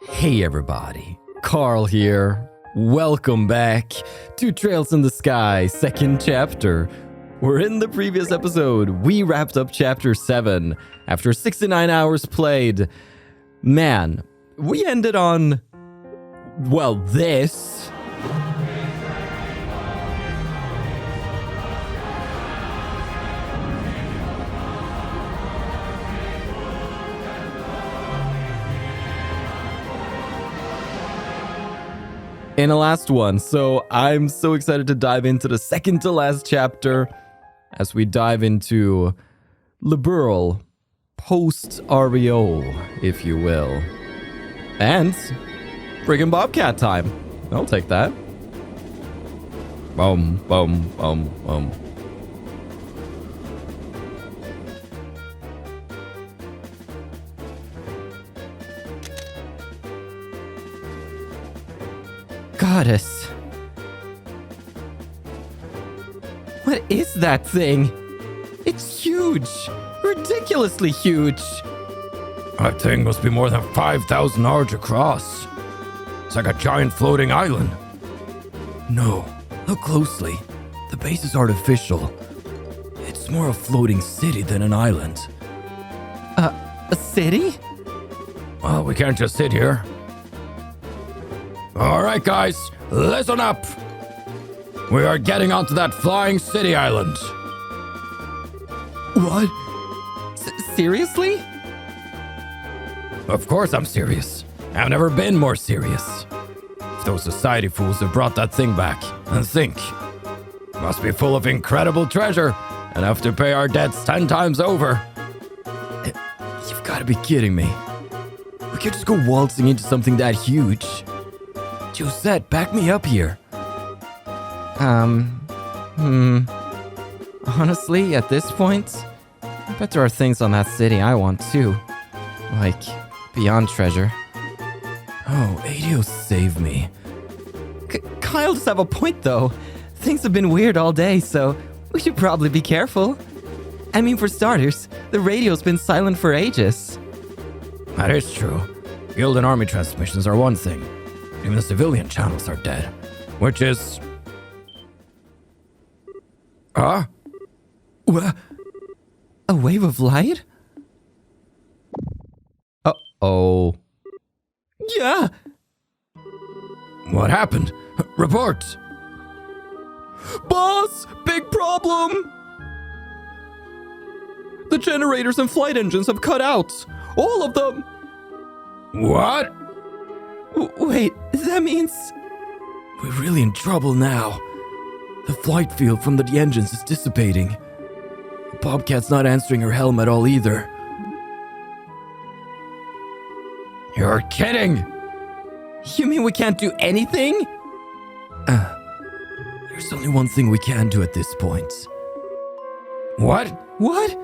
Hey everybody, Carl here. Welcome back to Trails in the Sky, second chapter. We're in the previous episode. We wrapped up chapter 7 after 69 hours played. Man, we ended on, well, this. In the last one, so I'm so excited to dive into the second to last chapter as we dive into liberal post-REO, if you will. And friggin' Bobcat time. I'll take that. Boom, boom, boom, boom. Goddess. What is that thing? It's huge. Ridiculously huge. That thing must be more than 5,000 yards across. It's like a giant floating island. No, look closely. The base is artificial. It's more a floating city than an island. A city? Well, we can't just sit here. All right, guys, listen up. We are getting onto that flying city island. What? Seriously? Of course I'm serious. I've never been more serious. If those society fools have brought that thing back, and think. Must be full of incredible treasure, enough to pay our debts 10 times over. You've got to be kidding me. We could just go waltzing into something that huge. Josette, back me up here. Honestly, at this point, I bet there are things on that city I want too. Like, beyond treasure. Oh, Adio saved me. Kyle does have a point though. Things have been weird all day, so we should probably be careful. I mean, for starters, the radio's been silent for ages. That is true. Guild and army transmissions are one thing. Even the civilian channels are dead. Which is... Huh? What? A wave of light? Uh-oh. Yeah! What happened? Report! Boss! Big problem! The generators and flight engines have cut out. All of them! What? Wait, that means... We're really in trouble now. The flight field from the engines is dissipating. The Bobcat's not answering her helm at all either. You're kidding! You mean we can't do anything? There's only one thing we can do at this point. What? What?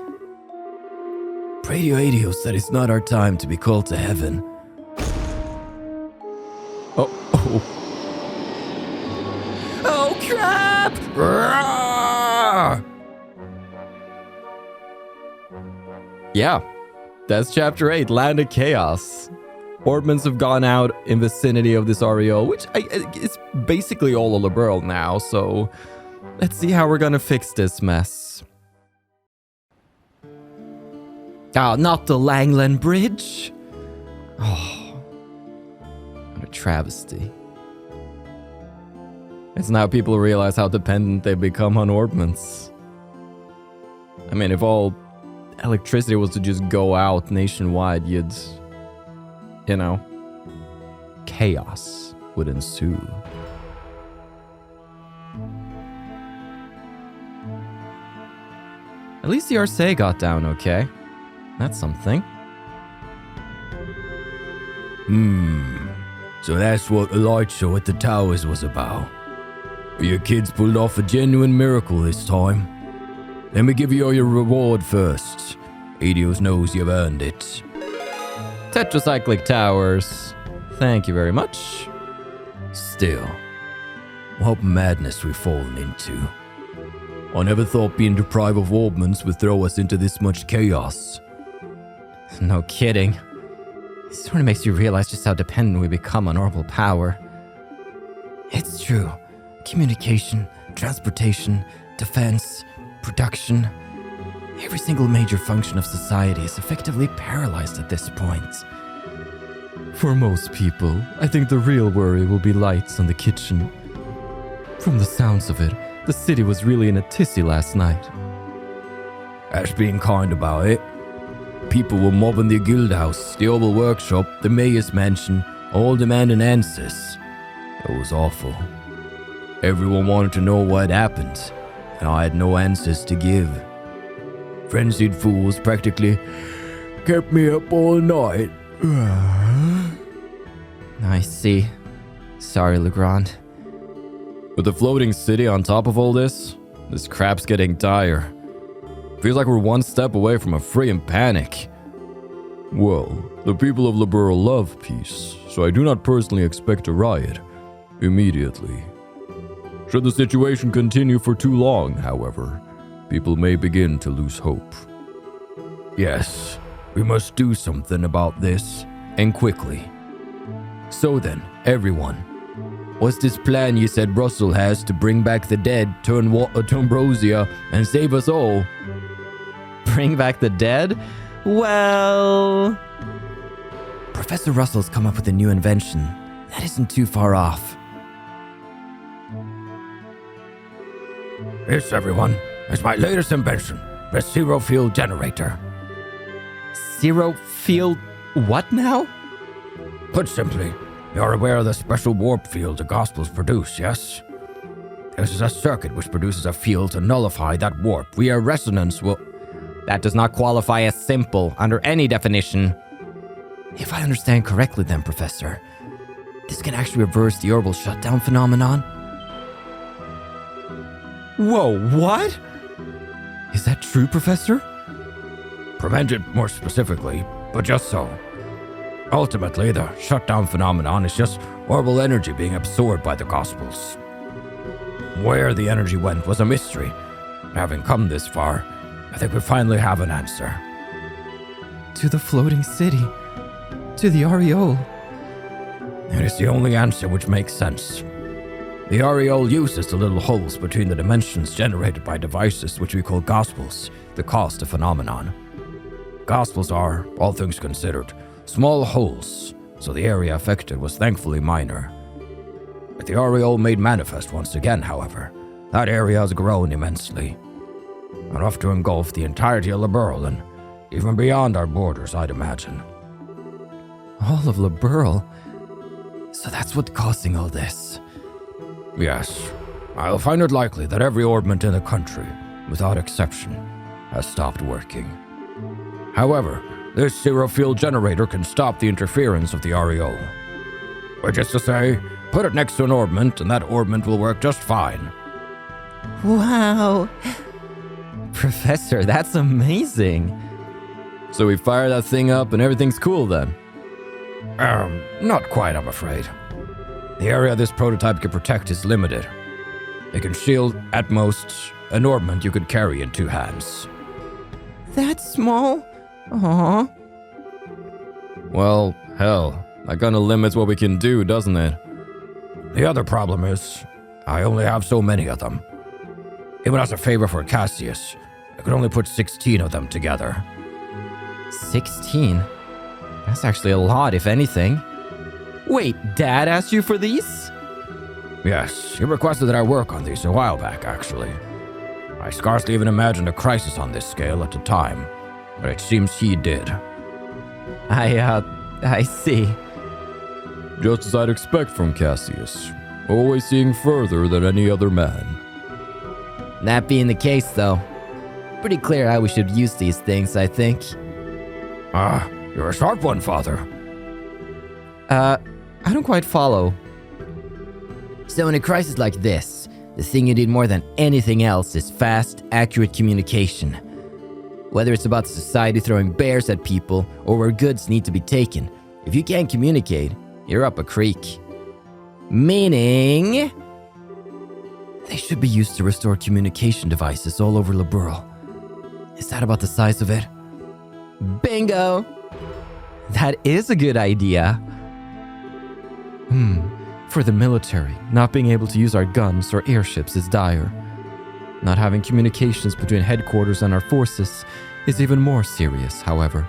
Radio Adio said it's not our time to be called to heaven. Oh crap! Yeah, that's chapter 8, Land of Chaos. Orbments have gone out in vicinity of this REO, which it's basically all a liberal now, so let's see how we're gonna fix this mess. Oh, not the Langland Bridge. Oh, what a travesty. It's now people realize how dependent they've become on orbments. I mean, if all electricity was to just go out nationwide, you'd, you know, chaos would ensue. At least the RSA got down okay. That's something. So that's what the light show at the towers was about. Your kids pulled off a genuine miracle this time. Let me give you all your reward first. Adios knows you've earned it. Tetracyclic towers. Thank you very much. Still, what madness we've fallen into. I never thought being deprived of orbments would throw us into this much chaos. No kidding. It sort of makes you realize just how dependent we become on orbital power. It's true. Communication, transportation, defense, production. Every single major function of society is effectively paralyzed at this point. For most people, I think the real worry will be lights in the kitchen. From the sounds of it, the city was really in a tizzy last night. That's being kind about it. People were mobbing the guild house, the oval workshop, the mayor's mansion, all demanding answers. It was awful. Everyone wanted to know what happened, and I had no answers to give. Frenzied fools practically kept me up all night. I see. Sorry, Legrand. With the floating city on top of all this crap's getting dire. Feels like we're one step away from a freaking panic. Well, the people of Liberl love peace, so I do not personally expect a riot immediately. Should the situation continue for too long, however, people may begin to lose hope. Yes, we must do something about this, and quickly. So then, everyone, what's this plan you said Russell has to bring back the dead, turn Brosia, and save us all? Bring back the dead? Well... Professor Russell's come up with a new invention. That isn't too far off. Yes, everyone. It's my latest invention, the zero field generator. Zero field... what now? Put simply, you're aware of the special warp field the Gospels produce, yes? This is a circuit which produces a field to nullify that warp via resonance will... That does not qualify as simple under any definition. If I understand correctly then, Professor, this can actually reverse the orbital shutdown phenomenon? Whoa, what? Is that true, Professor? Prevent it more specifically, but just so. Ultimately, the shutdown phenomenon is just orbital energy being absorbed by the Gospels. Where the energy went was a mystery. Having come this far, I think we finally have an answer. To the floating city. To the Aureole. It is the only answer which makes sense. The Aureole uses the little holes between the dimensions generated by devices which we call Gospels to cause the phenomenon. Gospels are, all things considered, small holes, so the area affected was thankfully minor. With the Aureole made manifest once again, however, that area has grown immensely. Enough to engulf the entirety of Liberl and even beyond our borders, I'd imagine. All of Liberl? So that's what's causing all this? Yes. I'll find it likely that every orbment in the country, without exception, has stopped working. However, this zero-field generator can stop the interference of the Aureole. Which is to say, put it next to an orbment and that orbment will work just fine. Wow. Professor, that's amazing. So we fire that thing up and everything's cool then? Not quite, I'm afraid. The area this prototype can protect is limited. It can shield, at most, an orbment you could carry in two hands. That small? Aww. Well, hell, that kinda limits what we can do, doesn't it? The other problem is, I only have so many of them. Even as a favor for Cassius, I could only put 16 of them together. 16? That's actually a lot, if anything. Wait, Dad asked you for these? Yes, he requested that I work on these a while back, actually. I scarcely even imagined a crisis on this scale at the time, but it seems he did. I see. Just as I'd expect from Cassius, always seeing further than any other man. That being the case, though, pretty clear how we should use these things, I think. Ah, you're a sharp one, Father. I don't quite follow. So in a crisis like this, the thing you need more than anything else is fast, accurate communication. Whether it's about society throwing bears at people or where goods need to be taken, if you can't communicate, you're up a creek. Meaning... they should be used to restore communication devices all over Liberl. Is that about the size of it? Bingo! That is a good idea. For the military, not being able to use our guns or airships is dire. Not having communications between headquarters and our forces is even more serious, however.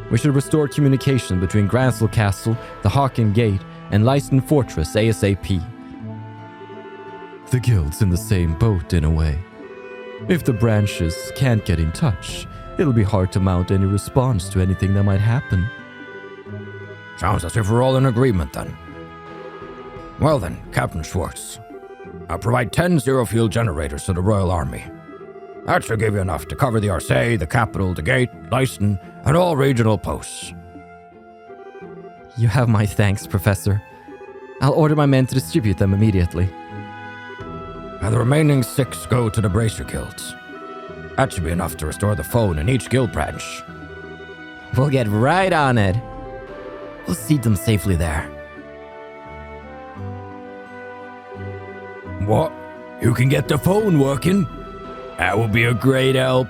We should restore communication between Ansel Castle, the Haken Gate, and Leisten Fortress ASAP. The guild's in the same boat in a way. If the branches can't get in touch, it'll be hard to mount any response to anything that might happen. Sounds as if we're all in agreement then. Well then, Captain Schwartz, I'll provide 10 zero-fuel generators to the Royal Army. That should give you enough to cover the Arcee, the capital, the gate, Leisten, and all regional posts. You have my thanks, Professor. I'll order my men to distribute them immediately. And the remaining 6 go to the Bracer Guilds. That should be enough to restore the phone in each guild branch. We'll get right on it. We'll seat them safely there. What? You can get the phone working? That would be a great help.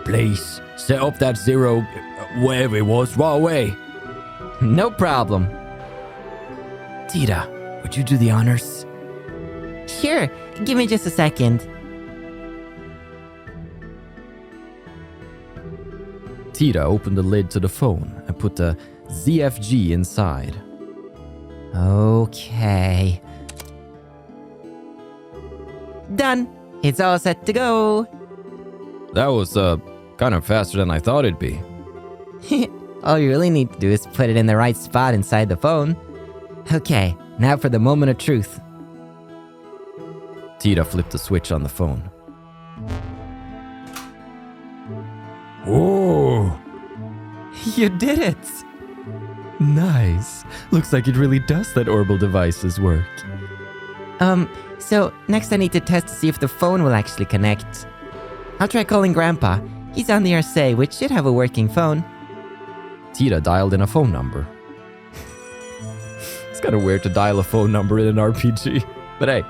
Please, set up that zero, wherever it was, right away. No problem. Tita, would you do the honors? Sure, give me just a second. Tita opened the lid to the phone and put the ZFG inside. Okay. Done. It's all set to go. That was, kind of faster than I thought it'd be. All you really need to do is put it in the right spot inside the phone. Okay, now for the moment of truth. Tita flipped the switch on the phone. Whoa! You did it! Nice. Looks like it really does let orbital devices work. So next I need to test to see if the phone will actually connect. I'll try calling Grandpa. He's on the Arcee, which should have a working phone. Tita dialed in a phone number. It's kind of weird to dial a phone number in an RPG. But hey,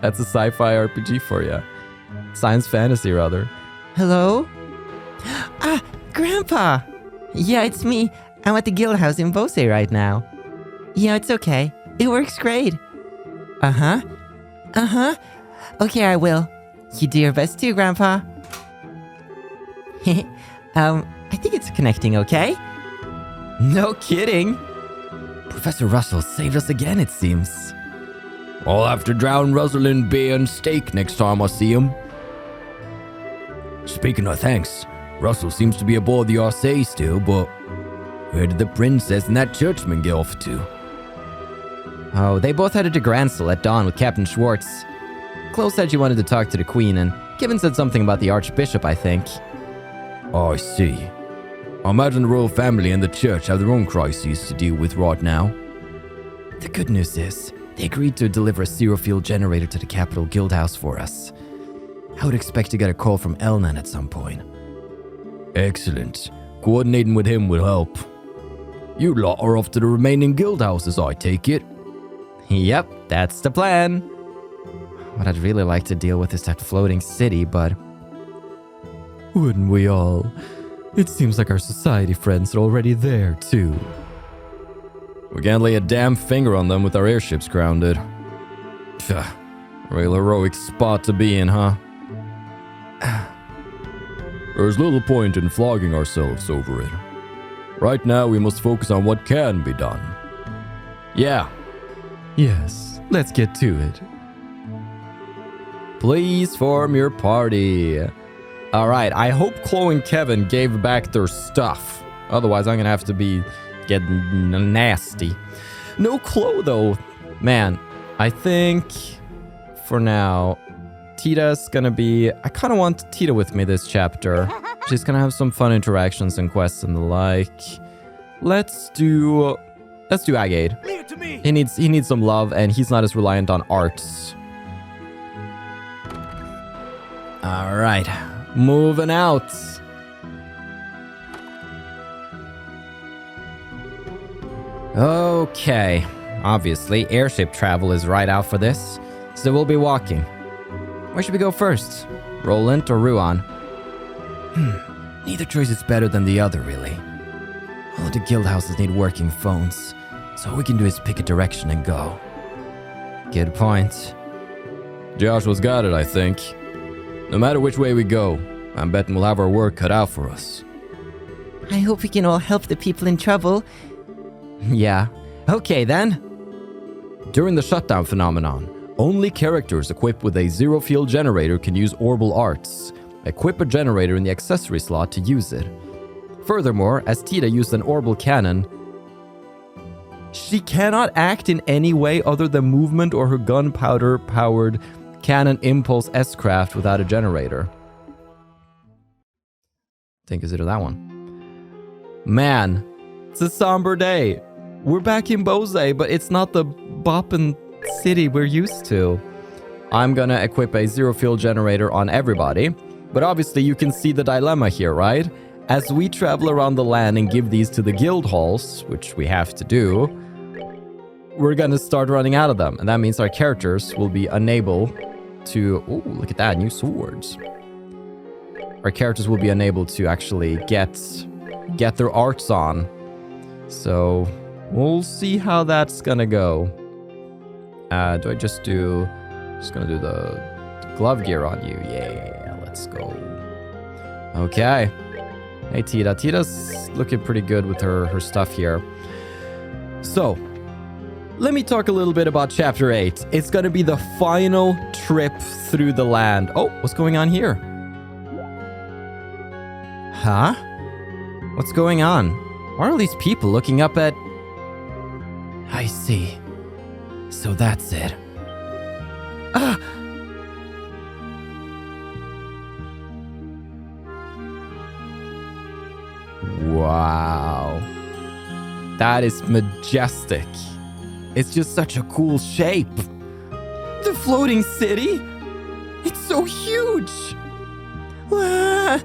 that's a sci-fi RPG for you. Science fantasy, rather. Hello? Ah, Grandpa! Yeah, it's me. I'm at the guild house in Bose right now. Yeah, it's okay. It works great. Uh-huh. Okay, I will. You do your best too, Grandpa. I think it's connecting okay. No kidding. Professor Russell saved us again, it seems. I'll have to drown Russell in beer and steak next time I see him. Speaking of thanks, Russell seems to be aboard the Arcee still, but where did the princess and that churchman get off to? Oh, they both headed to Ansel at dawn with Captain Schwartz. Chloe said she wanted to talk to the Queen, and Kevin said something about the Archbishop, I think. Oh, I see. I imagine the royal family and the church have their own crises to deal with right now. The good news is, they agreed to deliver a zero-fuel generator to the Capital Guildhouse for us. I would expect to get a call from Elnan at some point. Excellent. Coordinating with him will help. You lot are off to the remaining guildhouses, I take it. Yep, that's the plan. What I'd really like to deal with is that floating city, but... Wouldn't we all? It seems like our society friends are already there, too. We can't lay a damn finger on them with our airships grounded. Real heroic spot to be in, huh? There's little point in flogging ourselves over it. Right now, we must focus on what can be done. Yeah. Yes, let's get to it. Please form your party. Alright, I hope Chloe and Kevin gave back their stuff. Otherwise, I'm gonna have to be getting nasty. No Chloe, though. Man, I think for now, Tita's gonna be... I kind of want Tita with me this chapter. She's gonna have some fun interactions and quests and the like. Let's do Agade. Leave it to me. He needs some love, and he's not as reliant on arts. All right, moving out. Okay, obviously airship travel is right out for this, so we'll be walking. Where should we go first? Roland or Ruan? Neither choice is better than the other, really. All the guild houses need working phones, so all we can do is pick a direction and go. Good point. Joshua's got it, I think. No matter which way we go, I'm betting we'll have our work cut out for us. I hope we can all help the people in trouble. Yeah. Okay then. During the shutdown phenomenon, only characters equipped with a zero-field generator can use orbal arts. Equip a generator in the accessory slot to use it. Furthermore, as Tita used an orbal cannon, she cannot act in any way other than movement or her gunpowder-powered cannon impulse S-craft without a generator. Think consider that one. Man, it's a somber day. We're back in Bose, but it's not the boppin' city we're used to. I'm gonna equip a zero-field generator on everybody, but obviously you can see the dilemma here, right? As we travel around the land and give these to the guild halls, which we have to do, we're gonna start running out of them, and that means our characters will be unable to... Ooh, look at that, new swords. Our characters will be unable to actually get their arts on. So we'll see how that's gonna go. Do I just do... Just gonna do the glove gear on you. Yeah, let's go. Okay. Hey, Tita. Tita's looking pretty good with her stuff here. So, let me talk a little bit about Chapter 8. It's gonna be the final trip through the land. Oh, what's going on here? Huh? What's going on? Why are all these people looking up at... I see. So that's it. Ah! Wow. That is majestic. It's just such a cool shape. The floating city? It's so huge. Wow.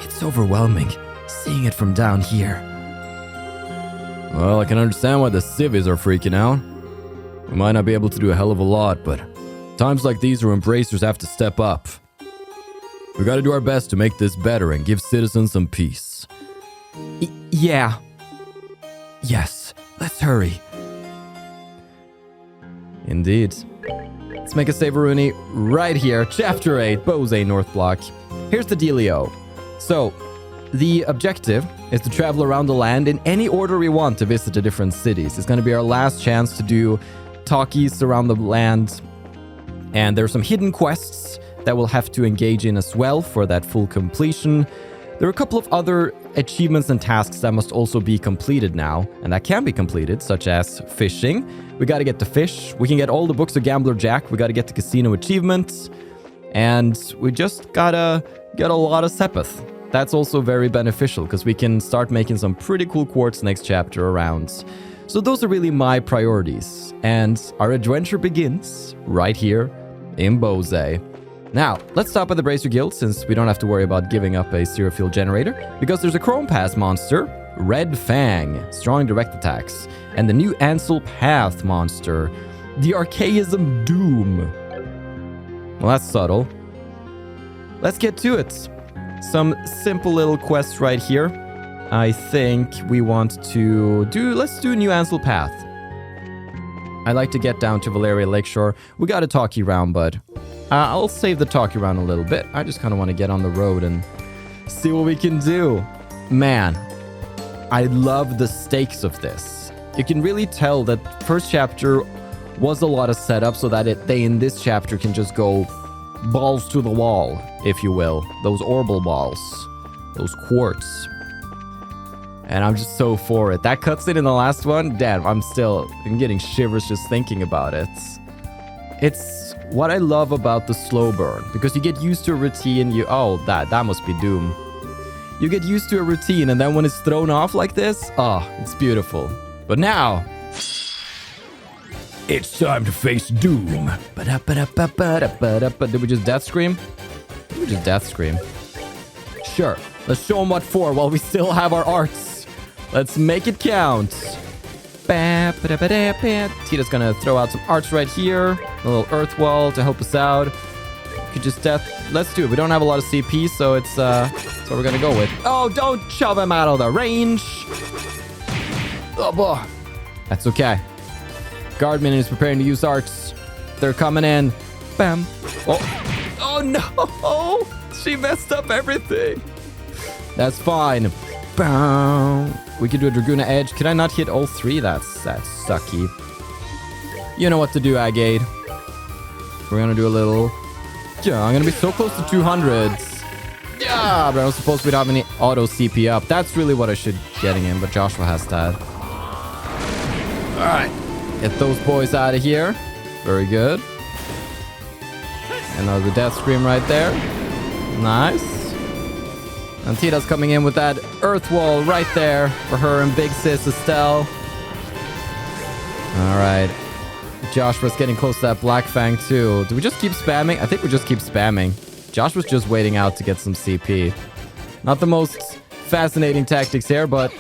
It's overwhelming, seeing it from down here. Well, I can understand why the civvies are freaking out. We might not be able to do a hell of a lot, but times like these where embracers have to step up. We gotta do our best to make this better and give citizens some peace. Yeah. Yes, let's hurry. Indeed. Let's make a save, Rooney, right here. Chapter 8, Bose North Block. Here's the dealio. So, the objective is to travel around the land in any order we want to visit the different cities. It's going to be our last chance to do talkies around the land. And there are some hidden quests that we'll have to engage in as well for that full completion. There are a couple of other achievements and tasks that must also be completed now, and that can be completed, such as fishing. We got to get the fish. We can get all the books of Gambler Jack. We got to get the casino achievements. And we just gotta get a lot of Sepith. That's also very beneficial because we can start making some pretty cool quartz next chapter around. So those are really my priorities. And our adventure begins right here in Bose. Now, let's stop at the Bracer Guild since we don't have to worry about giving up a zero field generator because there's a Krone Pass monster, Red Fang, strong direct attacks, and the new Ansel Path monster, the Archaism Doom. Well, that's subtle. Let's get to it. Some simple little quests right here. I think we want to let's do New Ansel Path. I'd like to get down to Valleria Lakeshore. We got a talkie round, bud. I'll save the talkie round a little bit. I just kind of want to get on the road and see what we can do. Man, I love the stakes of this. You can really tell that first chapter was a lot of setup so that they in this chapter can just go balls to the wall, if you will. Those orbal balls. Those quartz. And I'm just so for it. That cutscene in the last one, damn, I'm getting shivers just thinking about it. It's what I love about the slow burn, because you get used to a routine, that must be Doom. You get used to a routine, and then when it's thrown off like this, it's beautiful. But now, it's time to face Doom. Did we just death scream? Did we just death scream? Sure, let's show them what for while we still have our arts. Let's make it count. Tita's gonna throw out some arts right here. A little earth wall to help us out. Could just let's do it. We don't have a lot of CP, so it's what we're gonna go with. Oh, don't shove him out of the range. Oh, boy. That's okay. Guard minion is preparing to use arcs. They're coming in. Bam. Oh no! She messed up everything. That's fine. Bam. We can do a Dragoona Edge. Can I not hit all three? That's sucky. You know what to do, Agate. We're gonna do a little... Yeah, I'm gonna be so close to 200s. Yeah, but I was supposed we don't have any auto CP up. That's really what I should getting in, but Joshua has that. Alright. Get those boys out of here. Very good. Another death scream right there. Nice. And Tita's coming in with that earth wall right there for her and big sis Estelle. Alright. Joshua's getting close to that Black Fang too. Do we just keep spamming? I think we just keep spamming. Joshua's just waiting out to get some CP. Not the most fascinating tactics here, but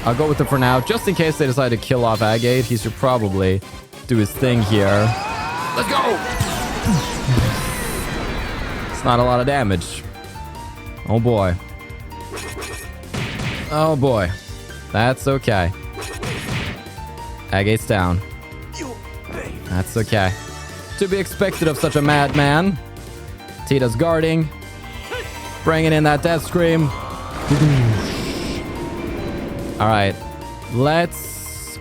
I'll go with it for now. Just in case they decide to kill off Agate, he should probably do his thing here. Let's go! It's not a lot of damage. Oh boy. Oh boy. That's okay. Agate's down. That's okay. To be expected of such a madman. Tita's guarding. Bringing in that death scream. Alright. Let's...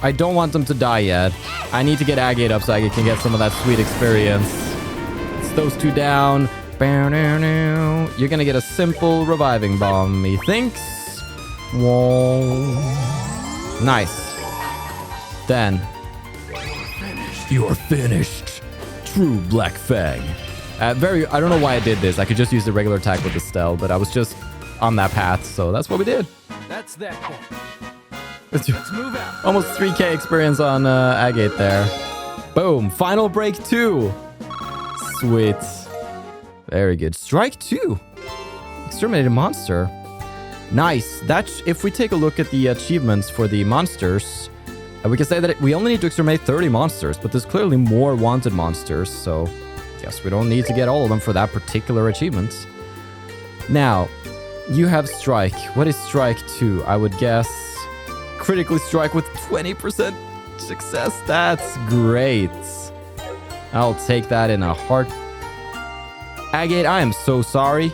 I don't want them to die yet. I need to get Agate up so Agate can get some of that sweet experience. It's those two down. You're gonna get a simple reviving bomb, methinks. Whoa. Nice. Then... You're finished. True Black Fang. I don't know why I did this. I could just use the regular attack with Estelle, but I was just on that path, so that's what we did. That's that point. Let's Move out. almost 3k experience on Agate there. Boom. Final break 2. Sweet. Very good. Strike 2. Exterminated monster. Nice. That's if we take a look at the achievements for the monsters, we can say that we only need to exterminate 30 monsters, but there's clearly more wanted monsters, so guess we don't need to get all of them for that particular achievement. Now, you have strike. What is strike 2? I would guess critically strike with 20% success. That's great. I'll take that in a heart. Agate, I am so sorry.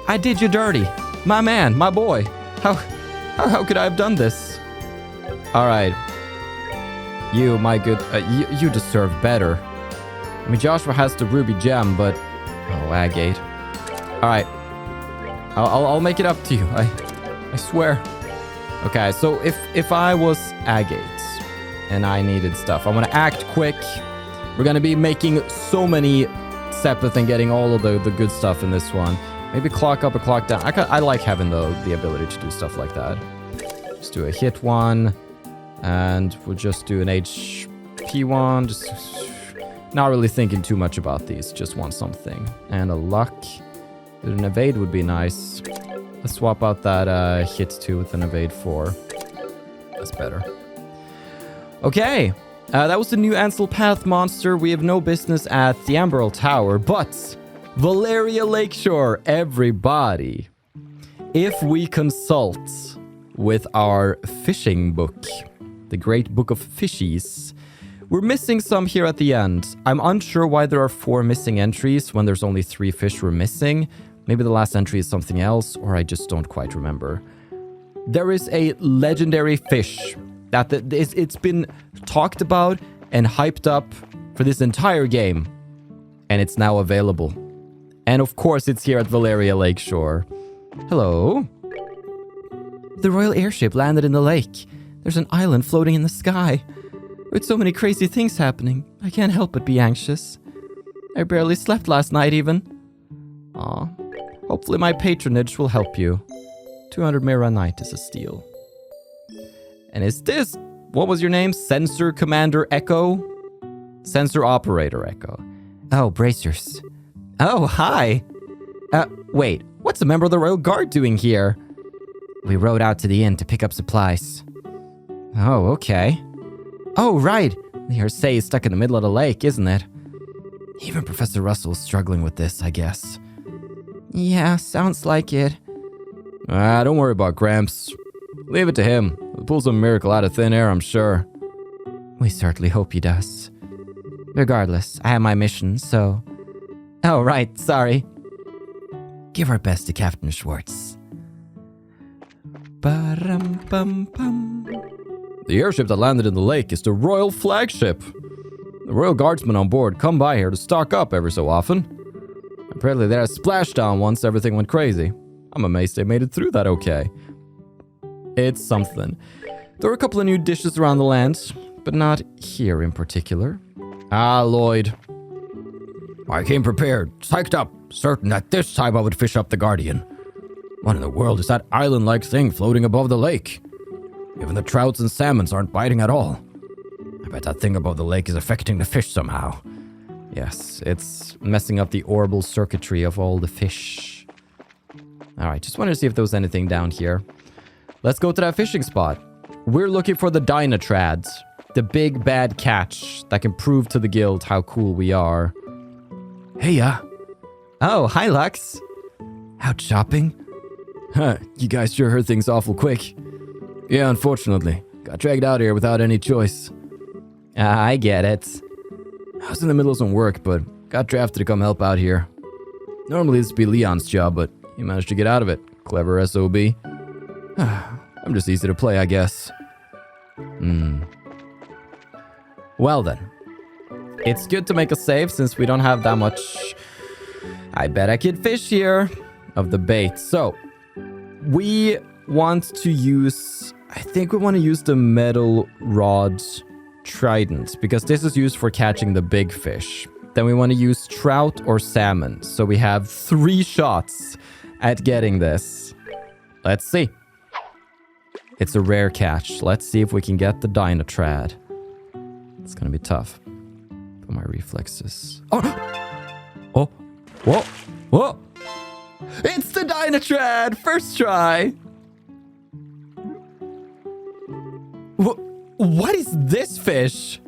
I did you dirty. My man, my boy. How could I have done this? All right. You, my good... you deserve better. I mean, Joshua has the ruby gem, but... Oh, Agate. All right. I'll make it up to you. I swear. Okay, so if I was Agate and I needed stuff, I'm gonna act quick. We're gonna be making so many Sepith and getting all of the good stuff in this one. Maybe clock up or clock down. I like having the ability to do stuff like that. Just do a hit one. And we'll just do an HP one. Just not really thinking too much about these. Just want something. And a luck. An evade would be nice. Let's swap out that hit 2 with an evade 4. That's better. Okay. That was the new Ansel Path monster. We have no business at the Amberl Tower, but Valleria Lakeshore, everybody. If we consult with our fishing book, the Great Book of Fishies, we're missing some here at the end. I'm unsure why there are 4 missing entries when there's only 3 fish we're missing. Maybe the last entry is something else, or I just don't quite remember. There is a legendary fish that it's been talked about and hyped up for this entire game, and it's now available. And of course, it's here at Valleria Lakeshore. Hello. The royal airship landed in the lake. There's an island floating in the sky. With so many crazy things happening, I can't help but be anxious. I barely slept last night even. Aw. Hopefully my patronage will help you. 200 Mira a night is a steal. And is this... What was your name? Sensor Commander Echo? Sensor Operator Echo. Oh, bracers. Oh, hi. Wait. What's a member of the Royal Guard doing here? We rode out to the inn to pick up supplies. Oh, okay. Oh, right. The Hersey is stuck in the middle of the lake, isn't it? Even Professor Russell's struggling with this, I guess. Yeah, sounds like it. Don't worry about Gramps. Leave it to him. He'll pull some miracle out of thin air, I'm sure. We certainly hope he does. Regardless, I have my mission, so... Oh, right, sorry. Give our best to Captain Schwartz. Ba-rum-bum-bum. The airship that landed in the lake is the Royal Flagship. The Royal Guardsmen on board come by here to stock up every so often. Apparently they had a splashdown once everything went crazy. I'm amazed they made it through that okay. It's something. There were a couple of new dishes around the land, but not here in particular. Ah, Lloyd. I came prepared, psyched up, certain that this time I would fish up the Guardian. What in the world is that island-like thing floating above the lake? Even the trouts and salmons aren't biting at all. I bet that thing above the lake is affecting the fish somehow. Yes, it's messing up the orbital circuitry of all the fish. Alright, just wanted to see if there was anything down here. Let's go to that fishing spot. We're looking for the Dynatrads, the big bad catch that can prove to the guild how cool we are. Hey, Oh, hi, Lux. out shopping? Huh, you guys sure heard things awful quick. Yeah, unfortunately. Got dragged out here without any choice. I get it. I was in the middle of some work, but got drafted to come help out here. Normally this would be Leon's job, but he managed to get out of it. Clever SOB. I'm just easy to play, I guess. Well then. It's good to make a save since we don't have that much... I bet I could fish here of the bait. So, we want to use... I think we want to use the metal rod trident because this is used for catching the big fish. Then we want to use trout or salmon. So we have 3 shots at getting this. Let's see. It's a rare catch. Let's see if we can get the Dynatrad. It's going to be tough. For my reflexes. Oh! Whoa! Whoa! It's the Dynatrad! First try! What is this fish?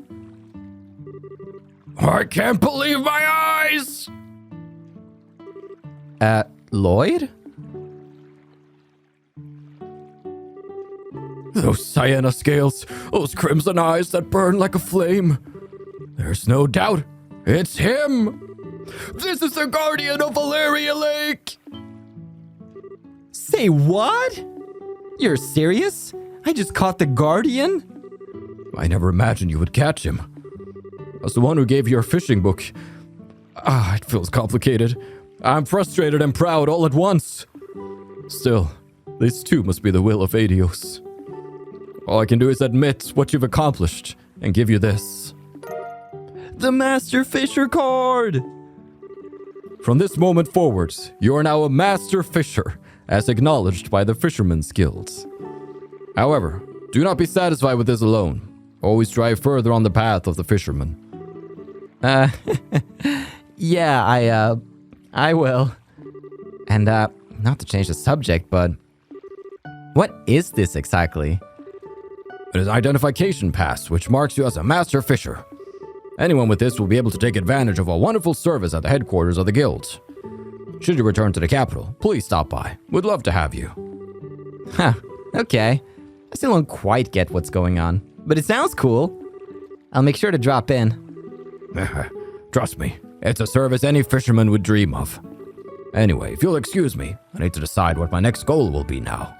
I can't believe my eyes! Lloyd? Those sienna scales, those crimson eyes that burn like a flame. There's no doubt, it's him! This is the Guardian of Valleria Lake! Say what? You're serious? I just caught the Guardian? I never imagined you would catch him. As the one who gave you your fishing book. It feels complicated. I'm frustrated and proud all at once. Still, this too must be the will of Adios. All I can do is admit what you've accomplished and give you this. The Master Fisher card! From this moment forward, you are now a Master Fisher, as acknowledged by the Fishermen's Guilds. However, do not be satisfied with this alone. Always strive further on the path of the fisherman. Yeah, I will. And, not to change the subject, but... what is this exactly? It is an identification pass, which marks you as a Master Fisher. Anyone with this will be able to take advantage of a wonderful service at the headquarters of the guild. Should you return to the capital, please stop by. We'd love to have you. Huh, okay. I still don't quite get what's going on, but it sounds cool. I'll make sure to drop in. Trust me, it's a service any fisherman would dream of. Anyway, if you'll excuse me, I need to decide what my next goal will be now.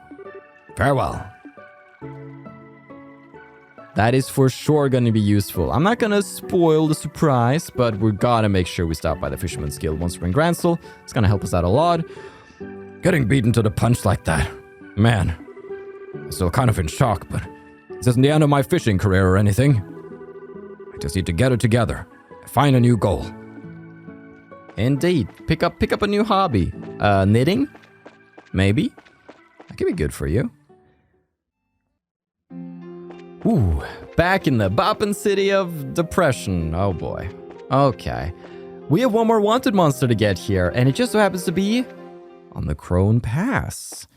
Farewell. That is for sure going to be useful. I'm not going to spoil the surprise, but we're going to make sure we stop by the Fisherman's Guild once we're in Gransel. It's going to help us out a lot. Getting beaten to the punch like that. Man, I'm still kind of in shock, but this isn't the end of my fishing career or anything. I just need to get it together. Find a new goal. Indeed. Pick up a new hobby. Knitting? Maybe? That could be good for you. Ooh, back in the boppin' city of depression. Oh boy. Okay. We have one more wanted monster to get here, and it just so happens to be on the Krone Pass.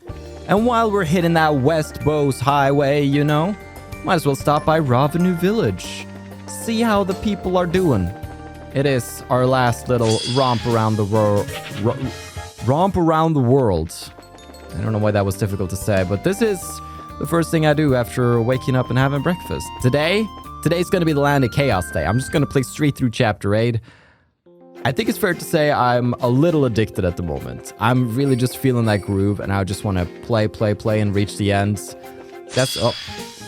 And while we're hitting that West Bose highway, you know, might as well stop by Ravennue Village. See how the people are doing. It is our last little romp around the world. I don't know why that was difficult to say, but this is the first thing I do after waking up and having breakfast. Today's gonna be the Land of Chaos day. I'm just gonna play straight through Chapter 8. I think it's fair to say I'm a little addicted at the moment. I'm really just feeling that groove, and I just want to play, and reach the end. Oh,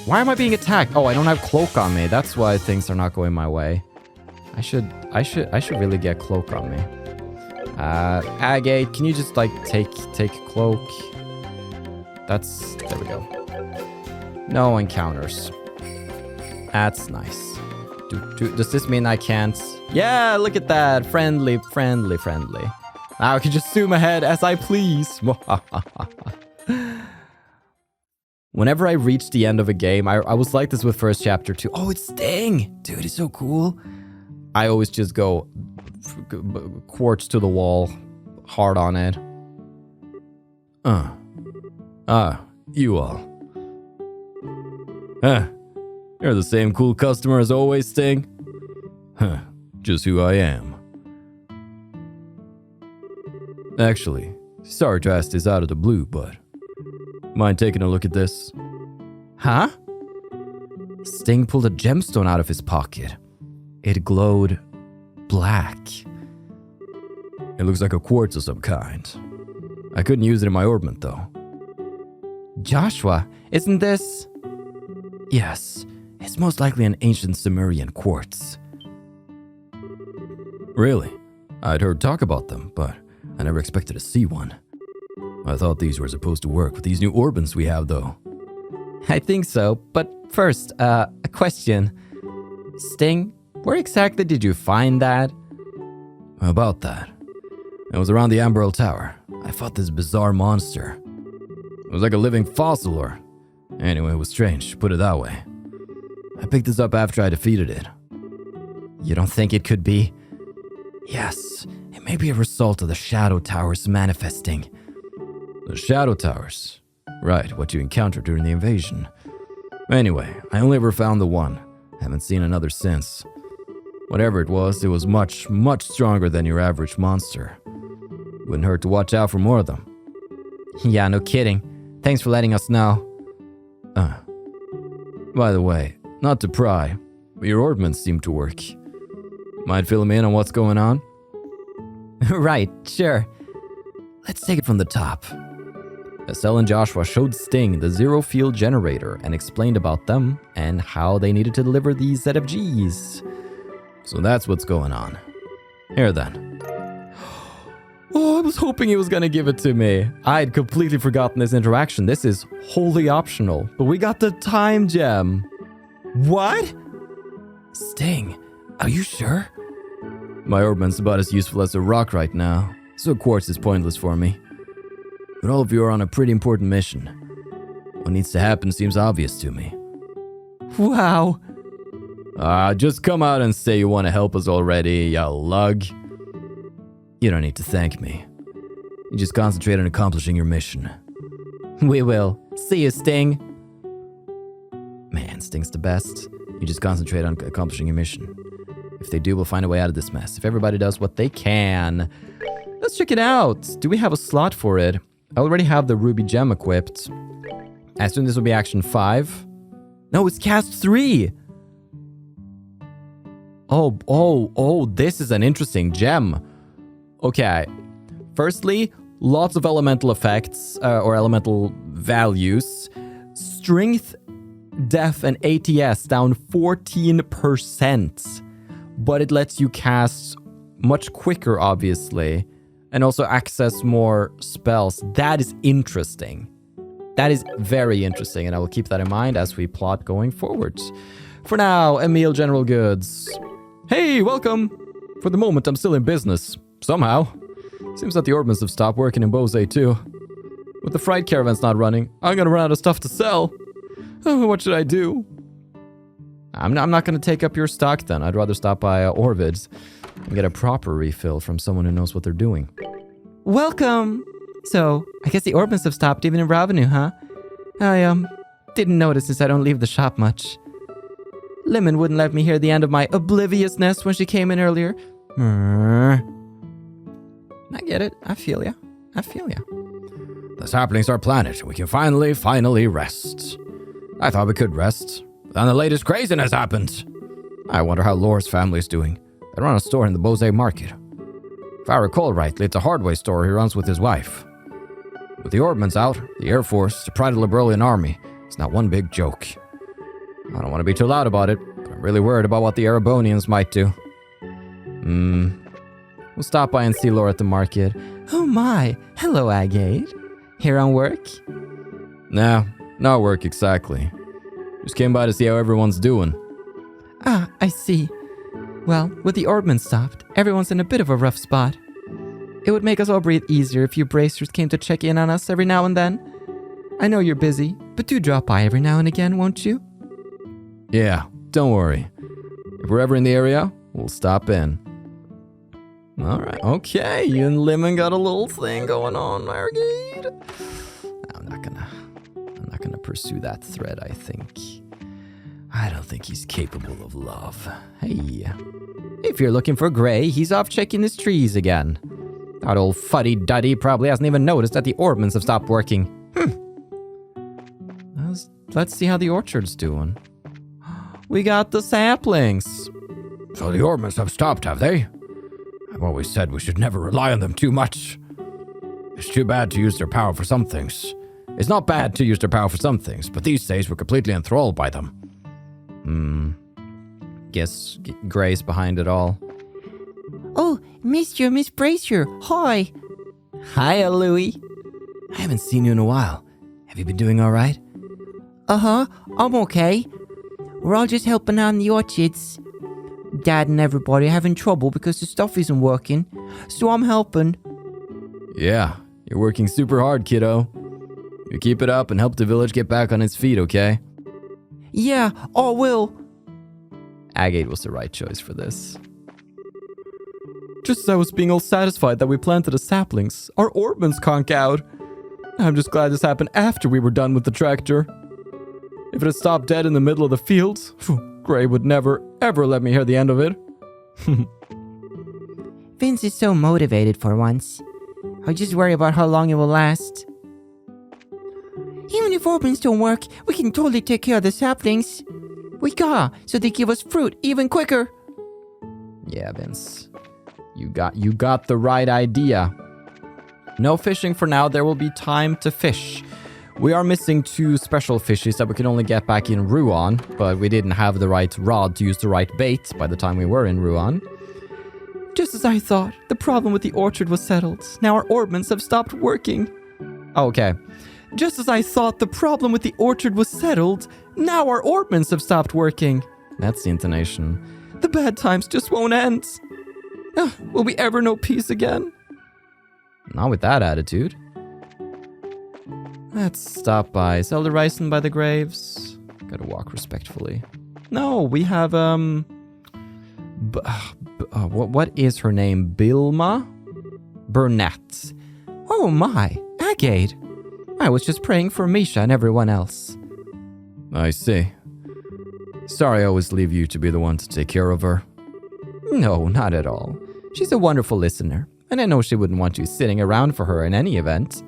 why am I being attacked? Oh, I don't have cloak on me. That's why things are not going my way. I should really get cloak on me. Agate, can you just like take cloak? There we go. No encounters. That's nice. Does this mean I can't? Yeah, look at that. Friendly. Now I can just zoom ahead as I please. Whenever I reach the end of a game, I was like this with first chapter too. Oh, it's Sting! Dude, it's so cool. I always just go Quartz to the wall, hard on it. You all. You're the same cool customer as always, Sting. Just who I am. Actually, sorry to ask this out of the blue, but mind taking a look at this? Huh? Sting pulled a gemstone out of his pocket. It glowed black. It looks like a quartz of some kind. I couldn't use it in my orbment, though. Joshua, isn't this... Yes, it's most likely an ancient Sumerian quartz. Really? I'd heard talk about them, but I never expected to see one. I thought these were supposed to work with these new orbments we have, though. I think so, but first, a question. Sting, where exactly did you find that? About that. It was around the Amberl Tower. I fought this bizarre monster. It was like a living fossil, or... Anyway, it was strange, put it that way. I picked this up after I defeated it. You don't think it could be... Yes, it may be a result of the Shadow Towers manifesting. The Shadow Towers? Right, what you encountered during the invasion. Anyway, I only ever found the one. Haven't seen another since. Whatever it was much, much stronger than your average monster. Wouldn't hurt to watch out for more of them. Yeah, no kidding. Thanks for letting us know. By the way, not to pry, but your orbments seem to work. Mind filling me in on what's going on? Right, sure. Let's take it from the top. Ansel and Joshua showed Sting the zero field generator and explained about them and how they needed to deliver these ZFGs. So that's what's going on. Here then. Oh, I was hoping he was gonna give it to me. I had completely forgotten this interaction. This is wholly optional, but we got the time gem. What? Sting, are you sure? My orbment's about as useful as a rock right now, so quartz is pointless for me. But all of you are on a pretty important mission. What needs to happen seems obvious to me. Wow. Just come out and say you want to help us already, ya lug. You don't need to thank me. You just concentrate on accomplishing your mission. We will. See you, Sting. Man, Sting's the best. You just concentrate on accomplishing your mission. If they do, we'll find a way out of this mess. If everybody does what they can. Let's check it out. Do we have a slot for it? I already have the ruby gem equipped. I assume this will be action 5. No, it's cast 3. Oh, this is an interesting gem. Okay. Firstly, lots of elemental effects, or elemental values. Strength, def, and ATS down 14%. But it lets you cast much quicker, obviously. And also access more spells. That is interesting. That is very interesting, and I will keep that in mind as we plot going forward. For now, Emil General Goods. Hey, welcome! For the moment, I'm still in business. Somehow. Seems that the orbments have stopped working in Bose too. With the freight caravans not running, I'm gonna run out of stuff to sell. Oh, what should I do? I'm not gonna take up your stock then. I'd rather stop by Orvid's and get a proper refill from someone who knows what they're doing. Welcome! So, I guess the orbments have stopped even in Ravennue, huh? I, didn't notice since I don't leave the shop much. Lemon wouldn't let me hear the end of my obliviousness when she came in earlier. I get it. I feel ya. The saplings are planted. We can finally rest. I thought we could rest. Then the latest craziness happened. I wonder how Laura's family's doing. They run a store in the Bose market. If I recall rightly, it's a hardware store he runs with his wife. With the orbments out, the Air Force, the pride of the Liberalian Army, it's not one big joke. I don't want to be too loud about it, but I'm really worried about what the Erebonians might do. We'll stop by and see Laura at the market. Oh my, hello Agate. Here on work? Nah, not work exactly. Just came by to see how everyone's doing. Ah, I see. Well, with the orbments stopped, everyone's in a bit of a rough spot. It would make us all breathe easier if you bracers came to check in on us every now and then. I know you're busy, but do drop by every now and again, won't you? Yeah, don't worry. If we're ever in the area, we'll stop in. Alright, okay, you and Lemon got a little thing going on, Margate. I'm not gonna pursue that thread, I think. I don't think he's capable of love. Hey, if you're looking for Gray, he's off checking his trees again. That old fuddy-duddy probably hasn't even noticed that the orbments have stopped working. Let's see how the orchard's doing. We got the saplings. So the orbments have stopped, have they? I've always said we should never rely on them too much. It's too bad to use their power for some things. It's not bad to use their power for some things, but these days we're completely enthralled by them. Guess Gray's behind it all. Oh, Mr. Miss Bracer, hi. Hiya, Louie. I haven't seen you in a while. Have you been doing all right? Uh-huh, I'm okay. We're all just helping out in the orchards. Dad and everybody are having trouble because the stuff isn't working, so I'm helping. Yeah, you're working super hard, kiddo. You keep it up and help the village get back on its feet, okay? Yeah, I will. Agate was the right choice for this. Just as I was being all satisfied that we planted the saplings, our orbments conked out. I'm just glad this happened after we were done with the tractor. If it had stopped dead in the middle of the fields, Gray would never, ever let me hear the end of it. Vince is so motivated for once. I just worry about how long it will last. Even if orbments don't work, we can totally take care of the saplings. We got, so they give us fruit even quicker. Yeah, Vince. You got the right idea. No fishing for now. There will be time to fish. We are missing 2 special fishies that we can only get back in Ruan, but we didn't have the right rod to use the right bait by the time we were in Ruan. Just as I thought, the problem with the orchard was settled. Now our orbments have stopped working. Okay. Just as I thought the problem with the orchard was settled, now our orbments have stopped working. That's the intonation. The bad times just won't end. Will we ever know peace again? Not with that attitude. Let's stop by Zelda Ryson by the graves. Gotta walk respectfully. No, we have, what is her name? Bilma? Burnett. Oh my, Agate. I was just praying for Misha and everyone else. I see. Sorry I always leave you to be the one to take care of her. No, not at all. She's a wonderful listener, and I know she wouldn't want you sitting around for her in any event.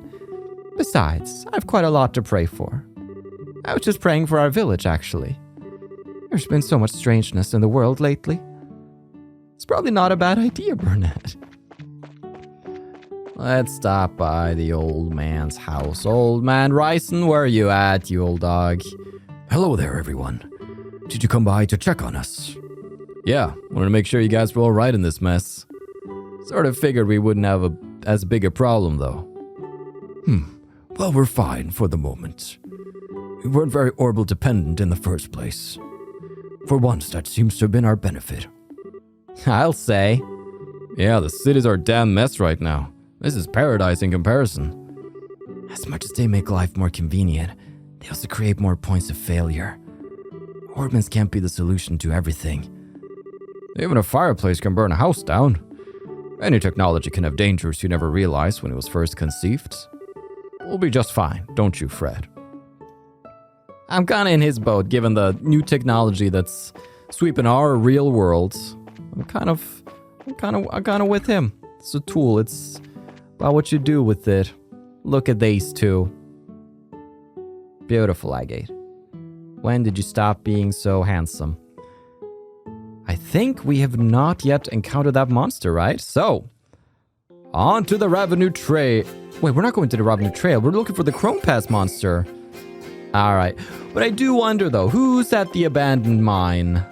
Besides, I've quite a lot to pray for. I was just praying for our village, actually. There's been so much strangeness in the world lately. It's probably not a bad idea, Burnett. Let's stop by the old man's house. Old man Ryson, where are you at, you old dog? Hello there, everyone. Did you come by to check on us? Yeah, wanted to make sure you guys were all right in this mess. Sort of figured we wouldn't have as big a problem, though. Well, we're fine for the moment. We weren't very orbital dependent in the first place. For once, that seems to have been our benefit. I'll say. Yeah, the cities are a damn mess right now. This is paradise in comparison. As much as they make life more convenient, they also create more points of failure. Orbments can't be the solution to everything. Even a fireplace can burn a house down. Any technology can have dangers you never realized when it was first conceived. We'll be just fine, don't you, Fred? I'm kinda in his boat, given the new technology that's sweeping our real world. I'm kind of with him. It's a tool, it's about what you do with it. Look at these two. Beautiful, Agate. When did you stop being so handsome? I think we have not yet encountered that monster, right? So, on to the Ravennue Trail. Wait, we're not going to the Ravennue Trail. We're looking for the Krone Pass monster. Alright. But I do wonder, though, who's at the abandoned mine?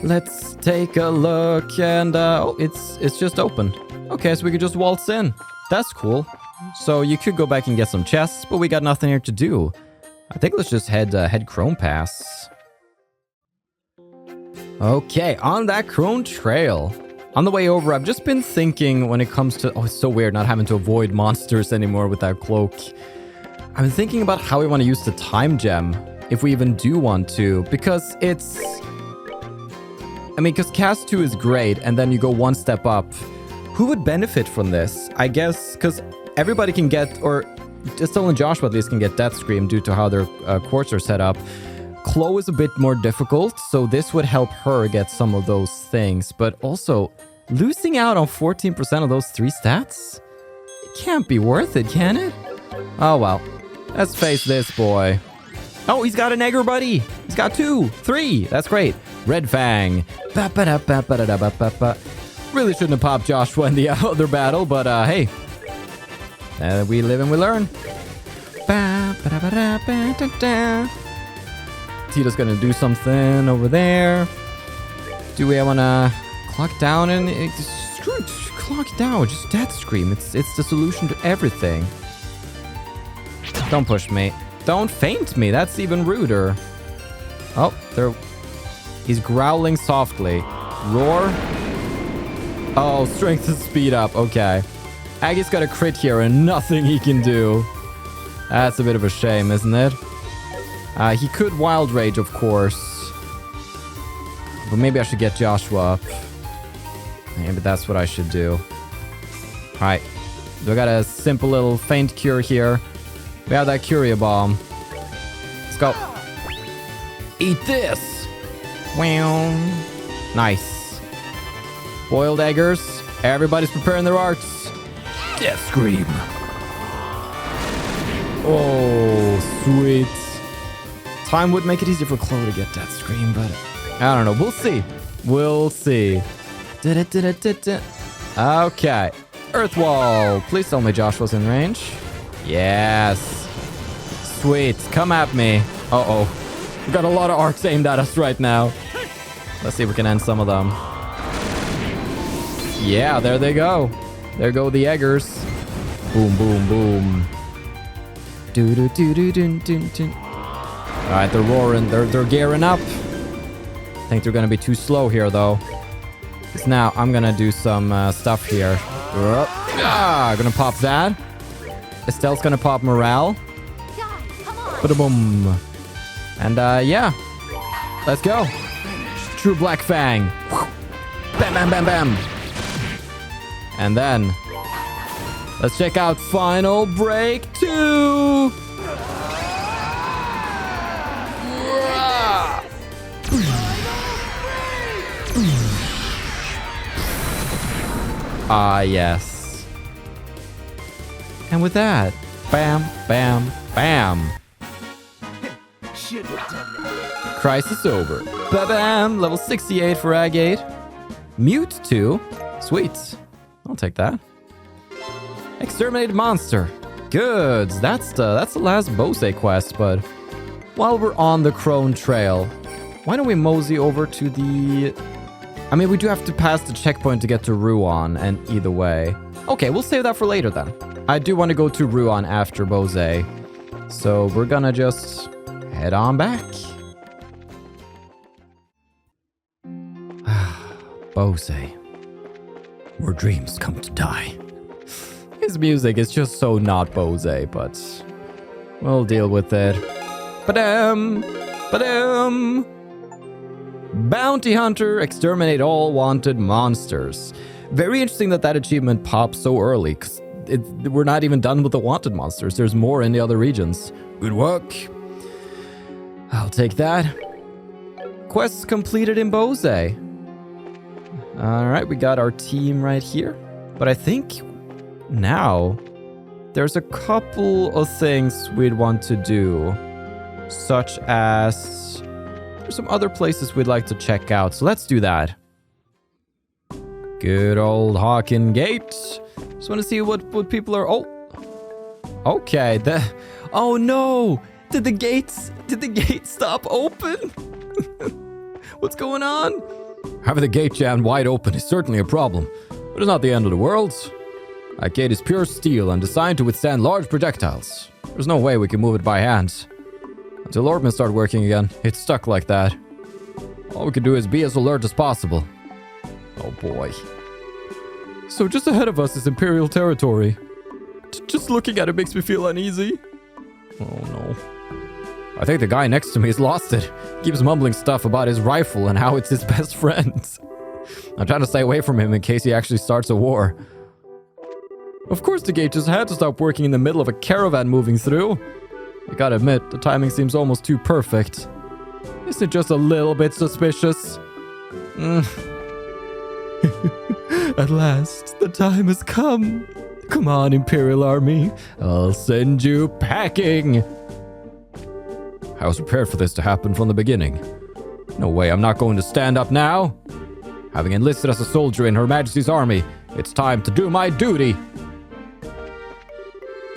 Let's take a look, and, oh, it's just open. Okay, so we could just waltz in. That's cool. So you could go back and get some chests, but we got nothing here to do. I think let's just head Krone Pass. Okay, on that Krone Trail. On the way over, I've just been thinking when it comes to... Oh, it's so weird not having to avoid monsters anymore with that cloak. I've been thinking about how we want to use the time gem, if we even do want to, because it's... I mean, because Cast 2 is great, and then you go one step up. Who would benefit from this? I guess, because everybody can get, or Estelle and Joshua at least can get Death Scream due to how their quartz are set up. Chloe is a bit more difficult, so this would help her get some of those things. But also, losing out on 14% of those 3 stats? It can't be worth it, can it? Oh well. Let's face this boy. Oh, he's got an egger buddy. He's got 2, 3. That's great. Red Fang. Ba-ba-da-ba-ba-da-ba-ba-ba. Really shouldn't have popped Joshua in the other battle, but hey. We live and we learn. Tito's gonna do something over there. Do we want to clock down and... Screw it, just clock down. Just Death Scream. It's the solution to everything. Don't push me. Don't faint me. That's even ruder. Oh, there... He's growling softly. Roar. Oh, strength and speed up. Okay. Aggie's got a crit here and nothing he can do. That's a bit of a shame, isn't it? He could Wild Rage, of course. But maybe I should get Joshua up. Maybe that's what I should do. Alright. So I got a simple little feint cure here. We have that Curia Bomb. Let's go. Eat this! Wow. Nice. Boiled eggers. Everybody's preparing their arts. Death Scream. Oh, sweet. Time would make it easier for Chloe to get Death Scream, but I don't know. We'll see. We'll see. Okay. Earth Wall. Please tell me Joshua's in range. Yes. Sweet. Come at me. Uh-oh. We've got a lot of arcs aimed at us right now. Let's see if we can end some of them. Yeah, there they go. There go the eggers. Boom, boom, boom. Do-do-do-do-dun-dun-dun. Alright, they're roaring. They're gearing up. I think they're gonna be too slow here, though. Because now I'm gonna do some stuff here. Gonna pop that. Estelle's gonna pop Morale. Ba-da-boom. And yeah. Let's go. True Black Fang. Bam, bam, bam, bam. And then let's check out Final Break 2. Ah, yes. And with that, bam, bam, bam. Crisis over. Ba-bam! Level 68 for Agate. Mute 2. Sweet. I'll take that. Exterminated monster. Good. That's the last Bose quest, but while we're on the Krone Trail, why don't we mosey over to the... I mean, we do have to pass the checkpoint to get to Ruan, and either way. Okay, we'll save that for later then. I do want to go to Ruan after Bose. So we're gonna just head on back. Bose. Where dreams come to die. His music is just so not Bose, but we'll deal with it. Ba-dam! Ba-dam! Bounty Hunter, exterminate all wanted monsters. Very interesting that achievement pops so early, because we're not even done with the wanted monsters. There's more in the other regions. Good work. I'll take that. Quests completed in Bose. Alright, we got our team right here. But I think now there's a couple of things we'd want to do. such as there's some other places we'd like to check out. So let's do that. Good old Haken Gate. Just want to see what people are... Oh, okay. Oh no! Did the gates stop open? What's going on? Having the gate jammed wide open is certainly a problem, but it's not the end of the world. That gate is pure steel and designed to withstand large projectiles. There's no way we can move it by hand. Until orbments start working again, it's stuck like that. All we can do is be as alert as possible. Oh boy. So just ahead of us is Imperial territory. Just looking at it makes me feel uneasy. Oh no. I think the guy next to me has lost it. He keeps mumbling stuff about his rifle and how it's his best friend. I'm trying to stay away from him in case he actually starts a war. Of course the gate just had to stop working in the middle of a caravan moving through. I gotta admit, the timing seems almost too perfect. Isn't it just a little bit suspicious? At last, the time has come. Come on, Imperial Army. I'll send you packing. I was prepared for this to happen from the beginning. No way, I'm not going to stand up now. Having enlisted as a soldier in Her Majesty's army, it's time to do my duty.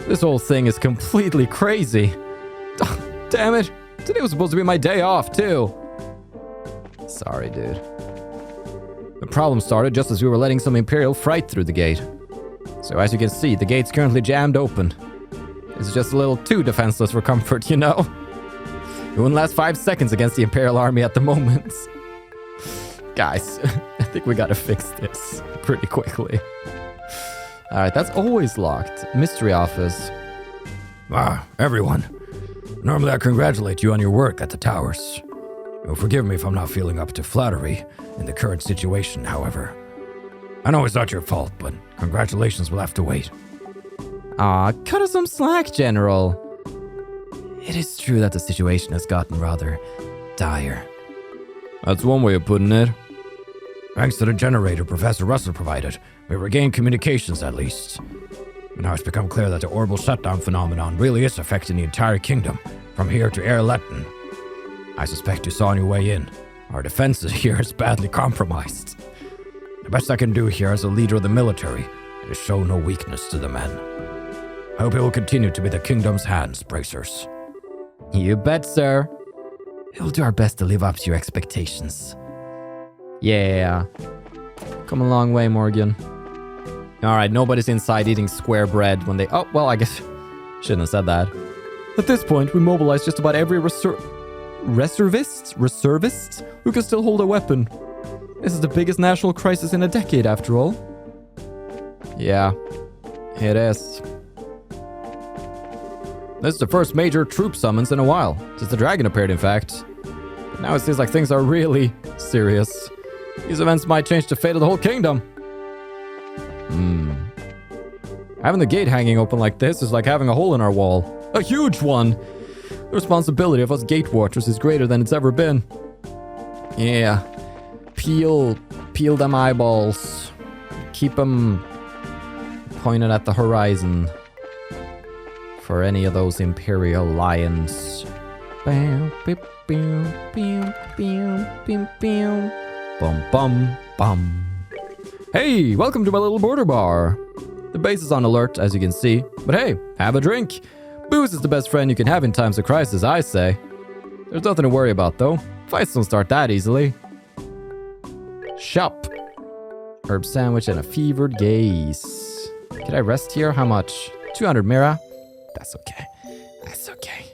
This whole thing is completely crazy. Oh, damn it. Today was supposed to be my day off, too. Sorry, dude. The problem started just as we were letting some Imperial fright through the gate. So as you can see, the gate's currently jammed open. It's just a little too defenseless for comfort, you know? It wouldn't last 5 seconds against the Imperial army at the moment. Guys, I think we gotta fix this pretty quickly. Alright, that's always locked. Mystery office. Ah, everyone. Normally I congratulate you on your work at the towers. You'll forgive me if I'm not feeling up to flattery in the current situation, however. I know it's not your fault, but congratulations will have to wait. Aw, cut us some slack, General. It is true that the situation has gotten rather dire. That's one way of putting it. Thanks to the generator Professor Russell provided, we regained communications at least. But now it's become clear that the orbital shutdown phenomenon really is affecting the entire kingdom, from here to Erletten. I suspect you saw on your way in. Our defenses here is badly compromised. The best I can do here as a leader of the military is show no weakness to the men. I hope it will continue to be the kingdom's hands, bracers. You bet, sir. We'll do our best to live up to your expectations. Yeah. Come a long way, Morgan. Alright, nobody's inside eating square bread when they... Oh, well, I guess... Shouldn't have said that. At this point, we mobilized just about every reservist who can still hold a weapon. This is the biggest national crisis in a decade, after all. Yeah, it is. This is the first major troop summons in a while, since the dragon appeared, in fact. But now it seems like things are really serious. These events might change the fate of the whole kingdom. Having the gate hanging open like this is like having a hole in our wall. A huge one! The responsibility of us gate watchers is greater than it's ever been. Yeah. Peel them eyeballs. Keep them pointed at the horizon. For any of those Imperial lions. Bam, beep, bam, bam, bam, bam, bam. Bum, bum, bum. Hey, welcome to my little border bar. The base is on alert, as you can see. But hey, have a drink. Booze is the best friend you can have in times of crisis, I say. There's nothing to worry about, though. Fights don't start that easily. Shop. Herb sandwich and a fevered gaze. Can I rest here? How much? 200 Mira? That's okay. That's okay.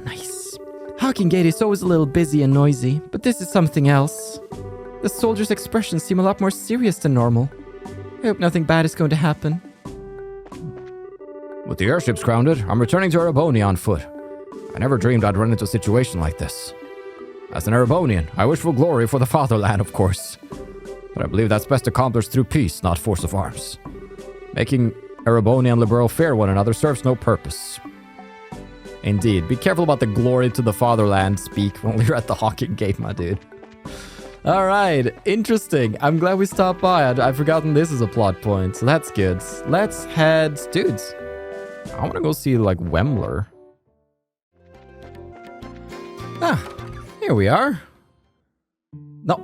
Nice. Haken Gate is always a little busy and noisy, but this is something else. The soldiers' expressions seem a lot more serious than normal. I hope nothing bad is going to happen. With the airships grounded, I'm returning to Ereboni on foot. I never dreamed I'd run into a situation like this. As an Erebonian, I wish for glory for the fatherland, of course. But I believe that's best accomplished through peace, not force of arms. Making Ereboni and Liberal fear one another serves no purpose. Indeed. Be careful about the glory to the fatherland speak when we're at the Haken Gate, my dude. Alright, interesting. I'm glad we stopped by. I'd forgotten this is a plot point, so that's good. Let's head... Dudes, I want to go see, like, Whemler. Here we are. No,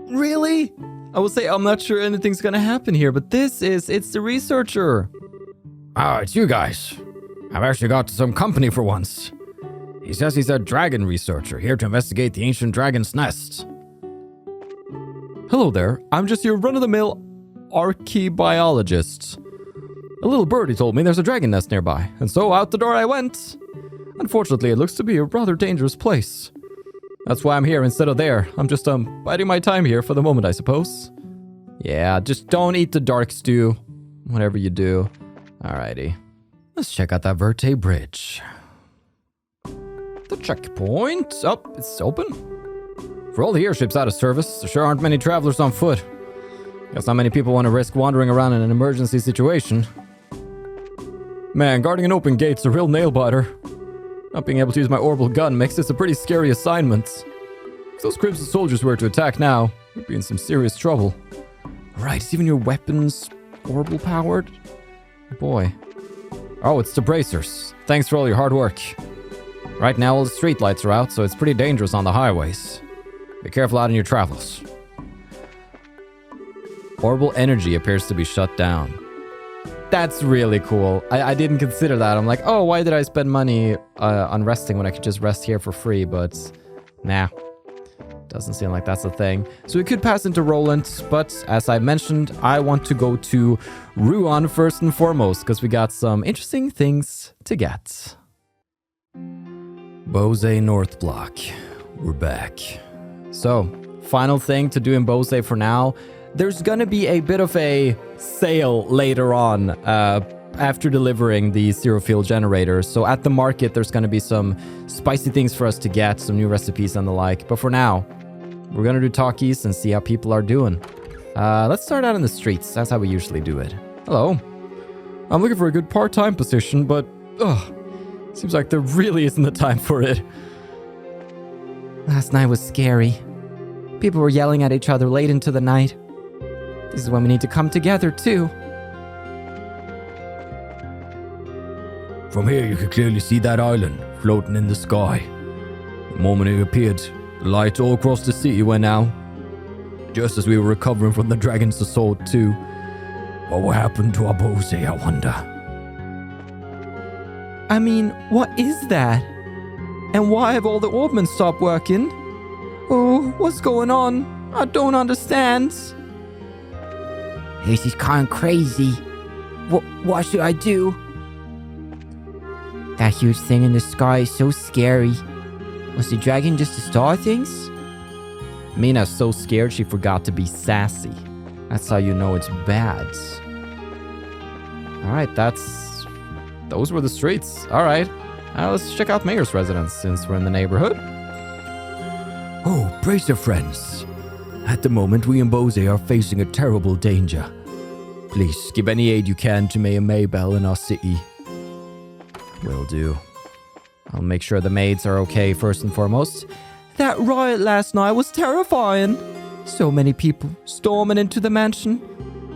really? I will say I'm not sure anything's gonna happen here, but it's the researcher. Ah, it's you guys. I've actually got some company for once. He says he's a dragon researcher here to investigate the ancient dragon's nest. Hello there, I'm just your run-of-the-mill archaeobiologist. A little birdie told me there's a dragon nest nearby, and so out the door I went. Unfortunately, it looks to be a rather dangerous place. That's why I'm here instead of there. I'm just biding my time here for the moment, I suppose. Yeah, just don't eat the dark stew, whatever you do. Alrighty. Let's check out that Verte Bridge. The checkpoint. Oh, it's open. For all the airships out of service, there sure aren't many travelers on foot. Guess not many people want to risk wandering around in an emergency situation. Man, guarding an open gate's a real nail-biter. Not being able to use my orbital gun makes this a pretty scary assignment. If those Crimson soldiers were to attack now, we'd be in some serious trouble. Right, is even your weapons orbital powered? Boy. Oh, it's the bracers. Thanks for all your hard work. Right now, all the street lights are out, so it's pretty dangerous on the highways. Be careful out in your travels. Orbital energy appears to be shut down. That's really cool. I didn't consider that. I'm like, oh, why did I spend money on resting when I could just rest here for free? But nah, doesn't seem like that's a thing. So we could pass into Roland, but as I mentioned, I want to go to Ruan first and foremost because we got some interesting things to get. Bose North Block. We're back. So, final thing to do in Bose for now. There's gonna be a bit of a sale later on after delivering the zero fuel generators. So at the market, there's gonna be some spicy things for us to get, some new recipes and the like. But for now, we're gonna do talkies and see how people are doing. Let's start out in the streets. That's how we usually do it. Hello. I'm looking for a good part-time position, but seems like there really isn't the time for it. Last night was scary. People were yelling at each other late into the night. This is when we need to come together, too. From here, you can clearly see that island floating in the sky. The moment it appeared, the lights all across the city went out. Just as we were recovering from the dragon's assault, too. What will happen to our Bose, I wonder? I mean, what is that? And why have all the orbments stopped working? Oh, what's going on? I don't understand. This is kind of crazy. What should I do? That huge thing in the sky is so scary. Was the dragon just to start things? Mina's so scared she forgot to be sassy. That's how you know it's bad. Alright, those were the streets. Alright, let's check out Mayor's residence since we're in the neighborhood. Oh, brace your friends. At the moment, we in Bose are facing a terrible danger. Please, give any aid you can to Mayor Maybell in our city. Will do. I'll make sure the maids are okay first and foremost. That riot last night was terrifying. So many people storming into the mansion.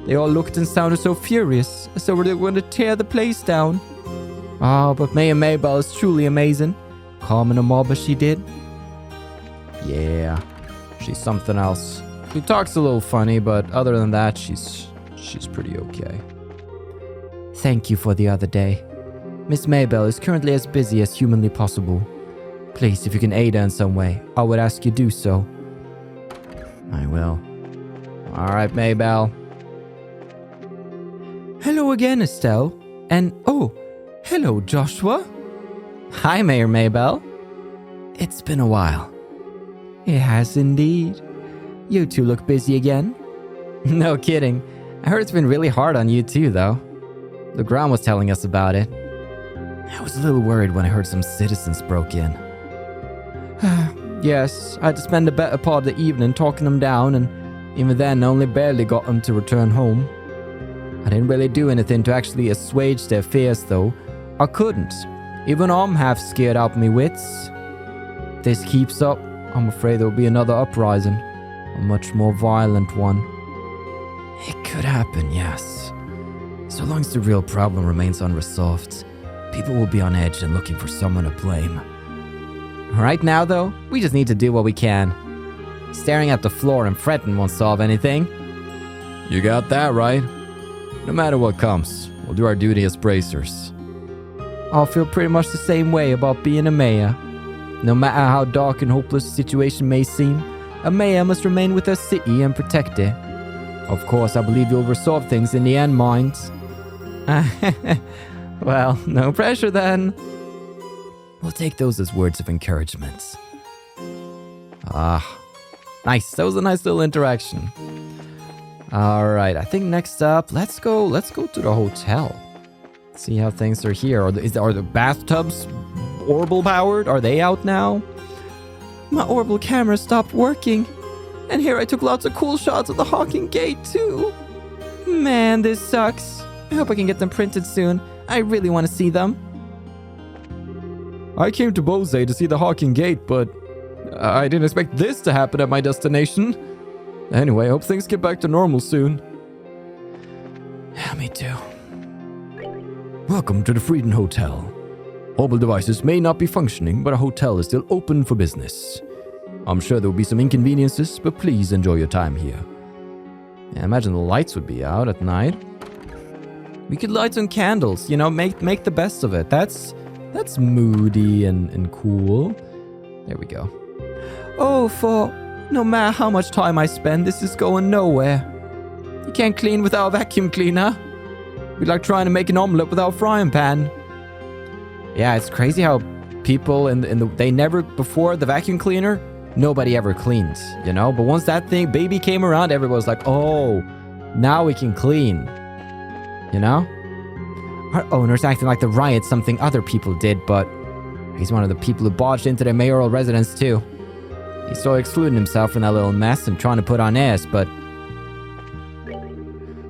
They all looked and sounded so furious, as though they were going to tear the place down. Oh, but Mayor Maybell is truly amazing. Calming a mob as she did. Yeah, she's something else. She talks a little funny, but other than that, she's pretty okay. Thank you for the other day. Miss Maybell is currently as busy as humanly possible. Please, if you can aid her in some way, I would ask you do so. I will. Alright, Maybell. Hello again, Estelle. And oh, hello, Joshua. Hi, Mayor Maybell. It's been a while. It has indeed. You two look busy again. No kidding. I heard it's been really hard on you too, though. Legrand was telling us about it. I was a little worried when I heard some citizens broke in. Yes, I had to spend the better part of the evening talking them down, and even then only barely got them to return home. I didn't really do anything to actually assuage their fears, though. I couldn't. Even I'm half scared out of me wits. If this keeps up, I'm afraid there'll be another uprising. A much more violent one. It could happen, yes. So long as the real problem remains unresolved, people will be on edge and looking for someone to blame. Right now, though, we just need to do what we can. Staring at the floor and fretting won't solve anything. You got that right. No matter what comes, we'll do our duty as bracers. I'll feel pretty much the same way about being a mayor. No matter how dark and hopeless the situation may seem, a mayor must remain with her city and protect it. Of course, I believe you'll resolve things in the end, minds. Well, no pressure then. We'll take those as words of encouragement. Nice. That was a nice little interaction. All right, I think next up, let's go to the hotel. See how things are here. Are the bathtubs orbital powered? Are they out now? My orbital camera stopped working. And here I took lots of cool shots of the Haken Gate too. Man, this sucks. I hope I can get them printed soon. I really want to see them. I came to Bose to see the Haken Gate, but I didn't expect this to happen at my destination. Anyway, I hope things get back to normal soon. Yeah, me too. Welcome to the Frieden Hotel. Mobile devices may not be functioning, but our hotel is still open for business. I'm sure there will be some inconveniences, but please enjoy your time here. Yeah, I imagine the lights would be out at night. We could light some candles, make the best of it. That's moody and cool. There we go. Oh, for no matter how much time I spend, this is going nowhere. You can't clean without a vacuum cleaner. We like trying to make an omelet without a frying pan. Yeah, it's crazy how people they never, before the vacuum cleaner, nobody ever cleaned, But once that baby came around, everybody was like, oh, now we can clean, Our owner's acting like the riot's something other people did, but he's one of the people who barged into their mayoral residence too. He's so excluding himself from that little mess and trying to put on airs, but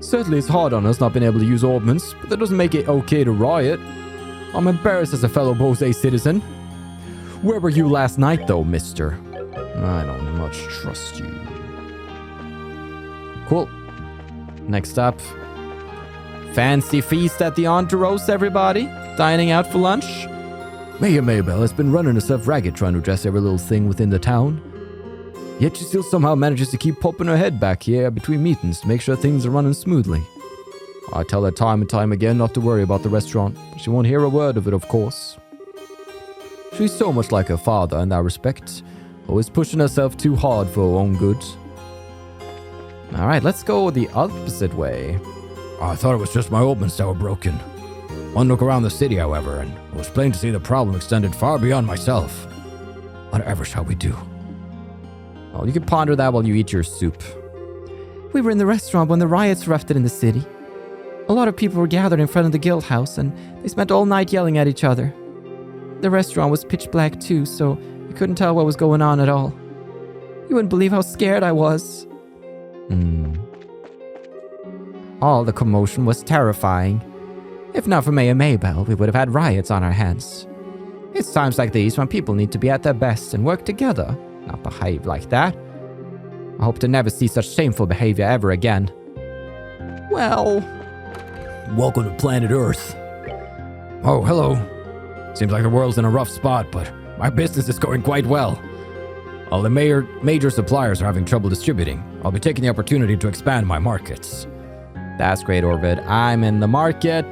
Certainly it's hard on us not being able to use orbments, but that doesn't make it okay to riot. I'm embarrassed as a fellow Bose citizen. Where were you last night, though, mister? I don't much trust you. Cool. Next up. Fancy feast at the Entourage, everybody? Dining out for lunch? Mayor Maybell has been running herself ragged trying to address every little thing within the town. Yet she still somehow manages to keep popping her head back here between meetings to make sure things are running smoothly. I tell her time and time again not to worry about the restaurant, but she won't hear a word of it, of course. She's so much like her father in that respect, always pushing herself too hard for her own good. Alright, let's go the opposite way. I thought it was just my orbments that were broken. One look around the city, however, and it was plain to see the problem extended far beyond myself. Whatever shall we do? Well, you can ponder that while you eat your soup. We were in the restaurant when the riots erupted in the city. A lot of people were gathered in front of the guild house, and they spent all night yelling at each other. The restaurant was pitch black too, so you couldn't tell what was going on at all. You wouldn't believe how scared I was. All the commotion was terrifying. If not for Mayor Maybell, we would have had riots on our hands. It's times like these when people need to be at their best and work together, not behave like that. I hope to never see such shameful behavior ever again. Well... Welcome to planet Earth. Oh, hello. Seems like the world's in a rough spot, but my business is going quite well. All the major suppliers are having trouble distributing. I'll be taking the opportunity to expand my markets. That's great, Orbit. I'm in the market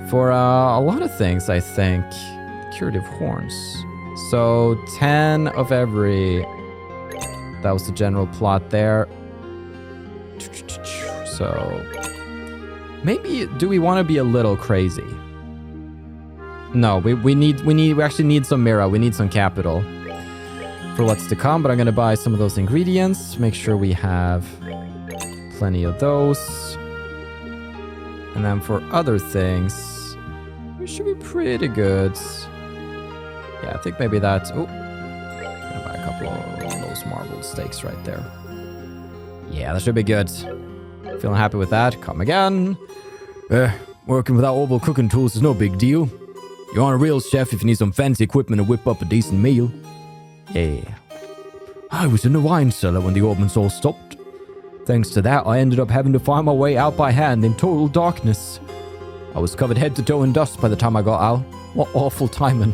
for a lot of things, I think. Curative horns. So 10 of every. That was the general plot there. So maybe do we want to be a little crazy? No, we actually need some Mira. We need some capital for what's to come, but I'm gonna buy some of those ingredients. Make sure we have plenty of those. And then for other things, we should be pretty good. Yeah, I think maybe that's... Oh, I'm gonna buy a couple of those marble steaks right there. Yeah, that should be good. Feeling happy with that. Come again. Working without oval cooking tools is no big deal. You aren't a real chef if you need some fancy equipment to whip up a decent meal. Yeah. I was in the wine cellar when the orbments all stopped. Thanks to that, I ended up having to find my way out by hand in total darkness. I was covered head to toe in dust by the time I got out. What awful timing.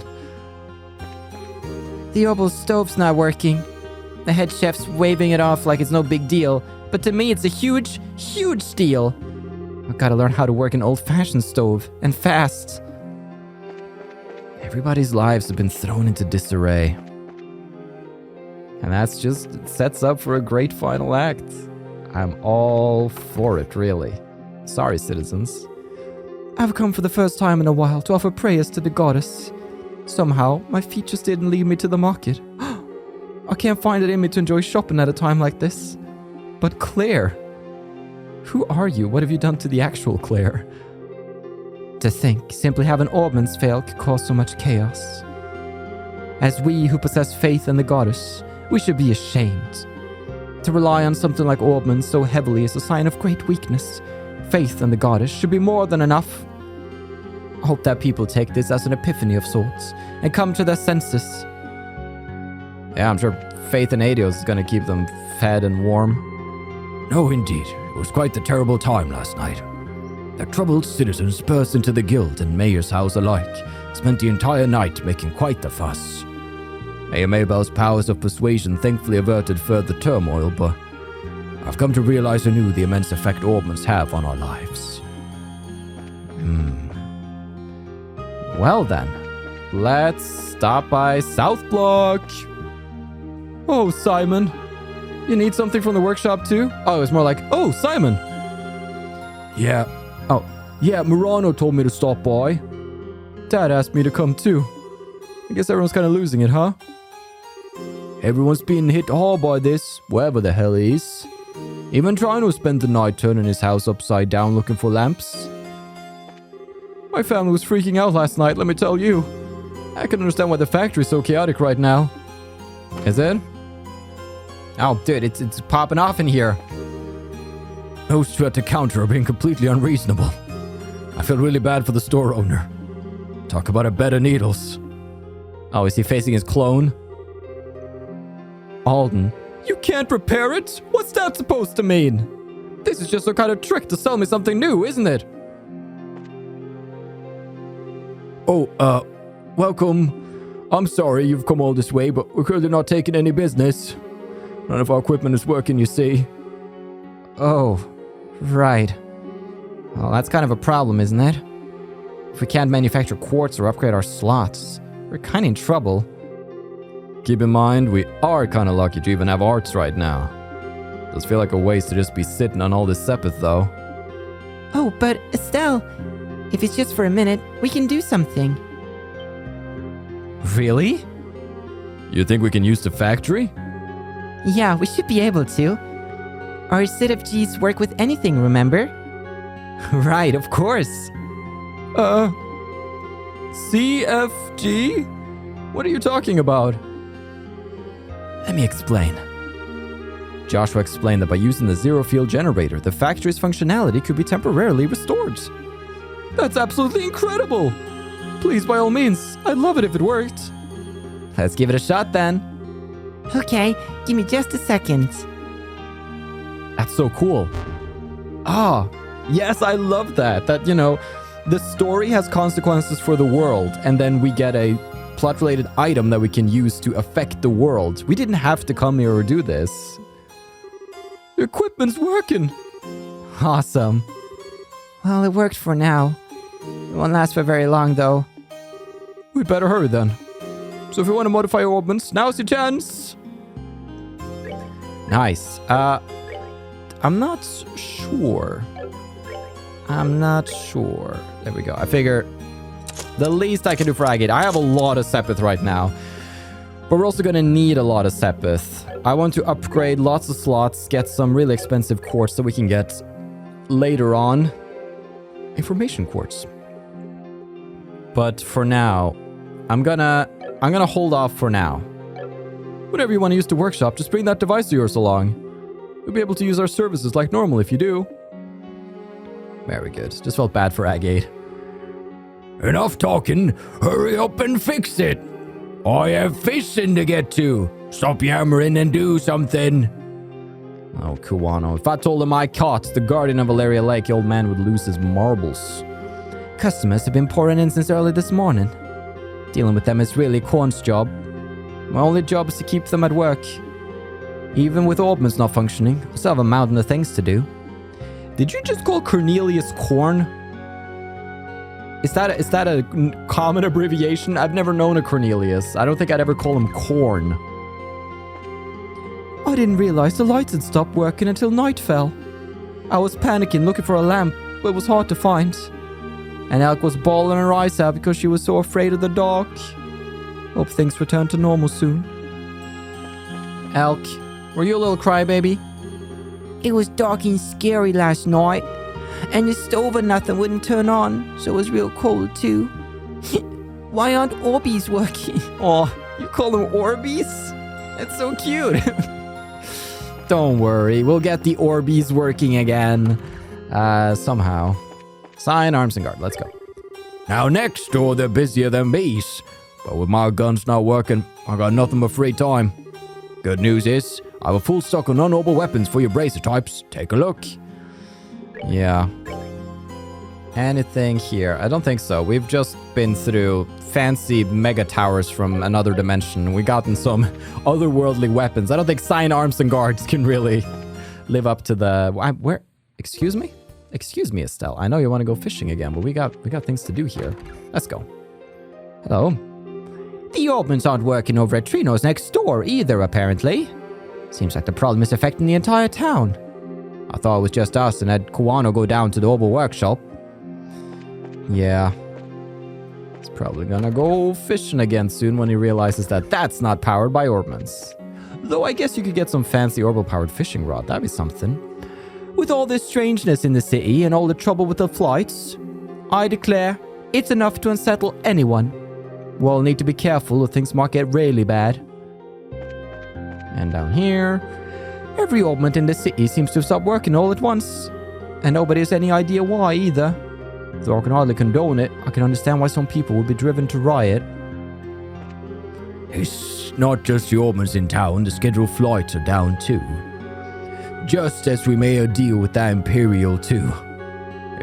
The orbital stove's not working. The head chef's waving it off like it's no big deal, but to me it's a huge, huge deal. I've got to learn how to work an old-fashioned stove, and fast. Everybody's lives have been thrown into disarray. And that's just, it sets up for a great final act. I'm all for it, really. Sorry, citizens. I've come for the first time in a while to offer prayers to the goddess. Somehow, my feet just didn't lead me to the market. I can't find it in me to enjoy shopping at a time like this. But Claire, who are you? What have you done to the actual Claire? To think, simply having orbments fail could cause so much chaos. As we who possess faith in the goddess, we should be ashamed. To rely on something like orbments so heavily is a sign of great weakness. Faith in the goddess should be more than enough. I hope that people take this as an epiphany of sorts and come to their senses. Yeah, I'm sure faith in Adios is going to keep them fed and warm. No, indeed. It was quite the terrible time last night. The troubled citizens burst into the guild and mayor's house alike, spent the entire night making quite the fuss. Mayor Maybell's powers of persuasion thankfully averted further turmoil, but I've come to realize anew the immense effect orbments have on our lives. Well then, let's stop by South Block. Oh, Simon. You need something from the workshop too? Oh, it's more like, oh, Simon. Yeah. Yeah, Murano told me to stop by. Dad asked me to come too. I guess everyone's kind of losing it, huh? Everyone's being hit hard by this, wherever the hell he is. Even trying to spend the night turning his house upside down looking for lamps. My family was freaking out last night, let me tell you. I can understand why the factory's so chaotic right now. Is it? Oh, dude, it's popping off in here. Those two at the counter are being completely unreasonable. I feel really bad for the store owner. Talk about a bed of needles. Oh, is he facing his clone? Alden, you can't repair it? What's that supposed to mean? This is just some kind of trick to sell me something new, isn't it? Oh, welcome. I'm sorry you've come all this way, but we're clearly not taking any business. None of our equipment is working, you see. Oh, right. Well, that's kind of a problem, isn't it? If we can't manufacture quartz or upgrade our slots, we're kind of in trouble. Keep in mind, we are kind of lucky to even have arts right now. Does feel like a waste to just be sitting on all this Sepith, though. Oh, but Estelle, if it's just for a minute, we can do something. Really? You think we can use the factory? Yeah, we should be able to. Our CFGs work with anything, remember? Right, of course. CFG? What are you talking about? Let me explain. Joshua explained that by using the zero field generator, the factory's functionality could be temporarily restored. That's absolutely incredible! Please, by all means, I'd love it if it worked. Let's give it a shot then. Okay, give me just a second. That's so cool. Ah, yes, I love that. That, the story has consequences for the world, and then we get a plot-related item that we can use to affect the world. We didn't have to come here or do this. The equipment's working. Awesome. Well, it worked for now. It won't last for very long, though. We'd better hurry then. So if you want to modify your orbments, now's your chance. Nice. I'm not sure. There we go. I figure the least I can do for Agate. I have a lot of Sepith right now, but we're also going to need a lot of Sepith. I want to upgrade lots of slots, get some really expensive quartz that we can get later on. Information quartz. But for now, I'm gonna hold off for now. Whatever you want to use to workshop, just bring that device of yours along. You'll be able to use our services like normal if you do. Very good. Just felt bad for Agate. Enough talking. Hurry up and fix it. I have fishing to get to. Stop yammering and do something. Oh, Kuwano. If I told him I caught the guardian of Valleria Lake, the old man would lose his marbles. Customers have been pouring in since early this morning. Dealing with them is really Korn's job. My only job is to keep them at work. Even with orbments not functioning, I still have a mountain of things to do. Did you just call Cornelius Corn? Is that a common abbreviation? I've never known a Cornelius. I don't think I'd ever call him Corn. I didn't realize the lights had stopped working until night fell. I was panicking looking for a lamp, but it was hard to find. And Elk was bawling her eyes out because she was so afraid of the dark. Hope things return to normal soon. Elk, were you a little crybaby? It was dark and scary last night, and the stove or nothing wouldn't turn on, so it was real cold too. Why aren't Orbeez working? Oh, you call them Orbeez? That's so cute. Don't worry, we'll get the Orbeez working again. Somehow. Sign, arms, and guard. Let's go. Now next door they're busier than bees. But with my guns not working, I got nothing but free time. Good news is, I have a full stock of non-orbital weapons for your bracer types. Take a look. Yeah. Anything here? I don't think so. We've just been through fancy mega towers from another dimension. We've gotten some otherworldly weapons. I don't think Sign, arms, and guards can really live up to the... Where? Excuse me? Excuse me, Estelle. I know you want to go fishing again, but we got things to do here. Let's go. Hello. The orbments aren't working over at Trino's next door either, apparently. Seems like the problem is affecting the entire town. I thought it was just us and had Kuwano go down to the Orbital Workshop. Yeah. He's probably gonna go fishing again soon when he realizes that that's not powered by orbments. Though I guess you could get some fancy orbital-powered fishing rod. That'd be something. With all this strangeness in the city and all the trouble with the flights, I declare it's enough to unsettle anyone. We'll need to be careful or things might get really bad. And down here... Every orbment in the city seems to have stopped working all at once. And nobody has any idea why either. Though I can hardly condone it, I can understand why some people would be driven to riot. It's not just the orbments in town, the scheduled flights are down too. Just as we may deal with that Imperial too.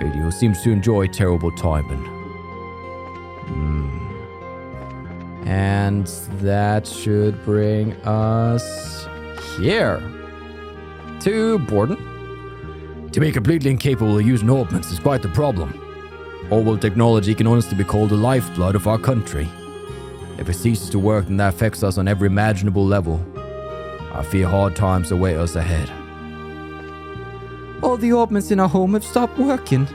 Radio seems to enjoy terrible timing. And that should bring us here. To Borden. To be completely incapable of using orbments is quite the problem. Orbital technology can honestly be called the lifeblood of our country. If it ceases to work, then that affects us on every imaginable level. I fear hard times await us ahead. All the orbments in our home have stopped working.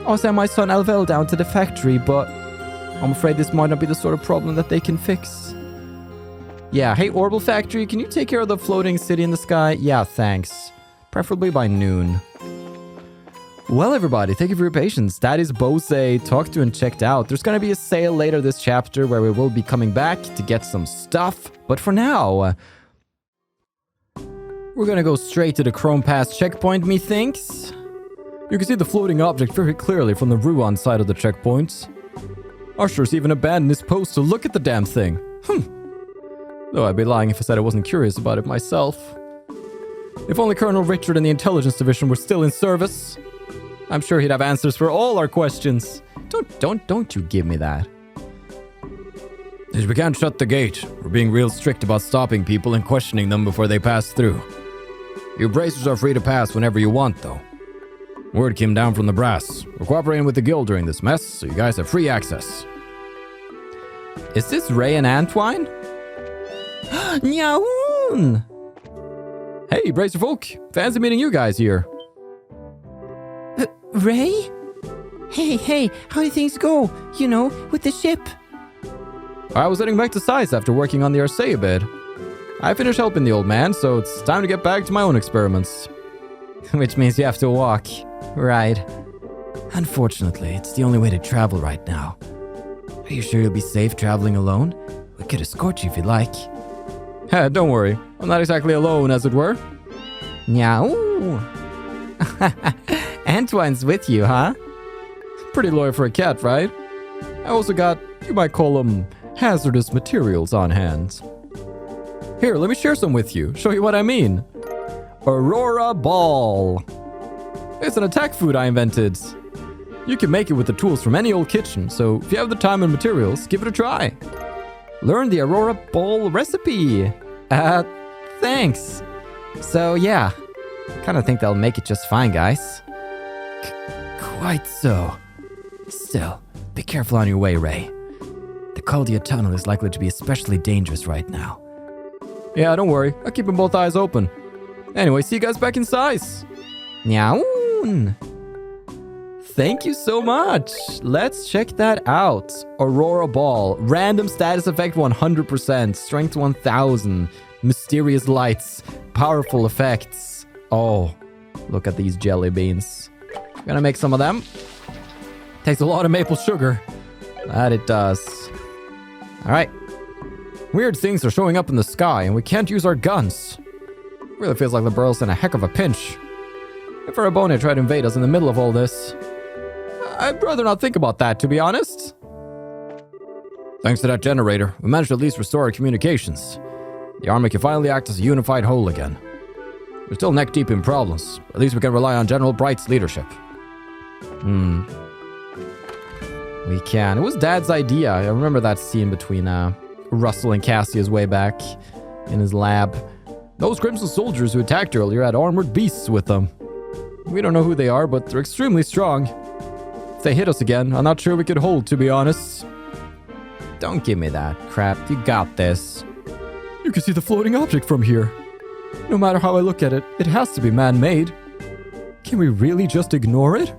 I sent my son Alvel down to the factory, but I'm afraid this might not be the sort of problem that they can fix. Yeah, hey Orbital Factory, can you take care of the floating city in the sky? Yeah, thanks. Preferably by noon. Well, everybody, thank you for your patience. That is Bose talked to and checked out. There's going to be a sale later this chapter where we will be coming back to get some stuff. But for now, we're going to go straight to the Krone Pass checkpoint, methinks. You can see the floating object very clearly from the Ruan side of the checkpoint. Usher's even abandoned his post to look at the damn thing. Though I'd be lying if I said I wasn't curious about it myself. If only Colonel Richard and the Intelligence Division were still in service, I'm sure he'd have answers for all our questions. Don't you give me that. As we can't shut the gate, we're being real strict about stopping people and questioning them before they pass through. You bracers are free to pass whenever you want, though. Word came down from the brass. We're cooperating with the guild during this mess, so you guys have free access. Is this Ray and Antwine? Nyaoon! Hey, Bracer folk. Fancy meeting you guys here. Ray? Hey, how do things go? You know, with the ship? I was heading back to Size after working on the Arcea bid. I finished helping the old man, so it's time to get back to my own experiments. Which means you have to walk. Right. Unfortunately, it's the only way to travel right now. Are you sure you'll be safe traveling alone? We could escort you if you'd like. Don't worry. I'm not exactly alone, as it were. Meow. Antwine's with you, huh? Pretty loyal for a cat, right? I also got, you might call them, hazardous materials on hand. Here, let me share some with you. Show you what I mean. Aurora Ball. It's an attack food I invented. You can make it with the tools from any old kitchen, so if you have the time and materials, give it a try. Learn the Aurora Bowl recipe. Thanks. So yeah, I kind of think they'll make it just fine, guys. Quite so. Still, be careful on your way, Ray. The Caldia tunnel is likely to be especially dangerous right now. Yeah, don't worry. I'll keep both eyes open. Anyway, see you guys back in size. Nyaoon. Thank you so much. Let's check that out. Aurora Ball. Random status effect 100%. Strength 1000. Mysterious lights. Powerful effects. Oh, look at these jelly beans. Gonna make some of them. Takes a lot of maple sugar. That it does. Alright. Weird things are showing up in the sky and we can't use our guns. Really feels like the Burl's in a heck of a pinch. If Arabone tried to invade us in the middle of all this, I'd rather not think about that, to be honest. Thanks to that generator, we managed to at least restore our communications. The army can finally act as a unified whole again. We're still neck deep in problems, but at least we can rely on General Bright's leadership. We can. It was Dad's idea. I remember that scene between Russell and Cassius way back in his lab. Those Crimson soldiers who attacked earlier had armored beasts with them. We don't know who they are, but they're extremely strong. If they hit us again, I'm not sure we could hold, to be honest. Don't give me that crap. You got this. You can see the floating object from here. No matter how I look at it, it has to be man-made. Can we really just ignore it?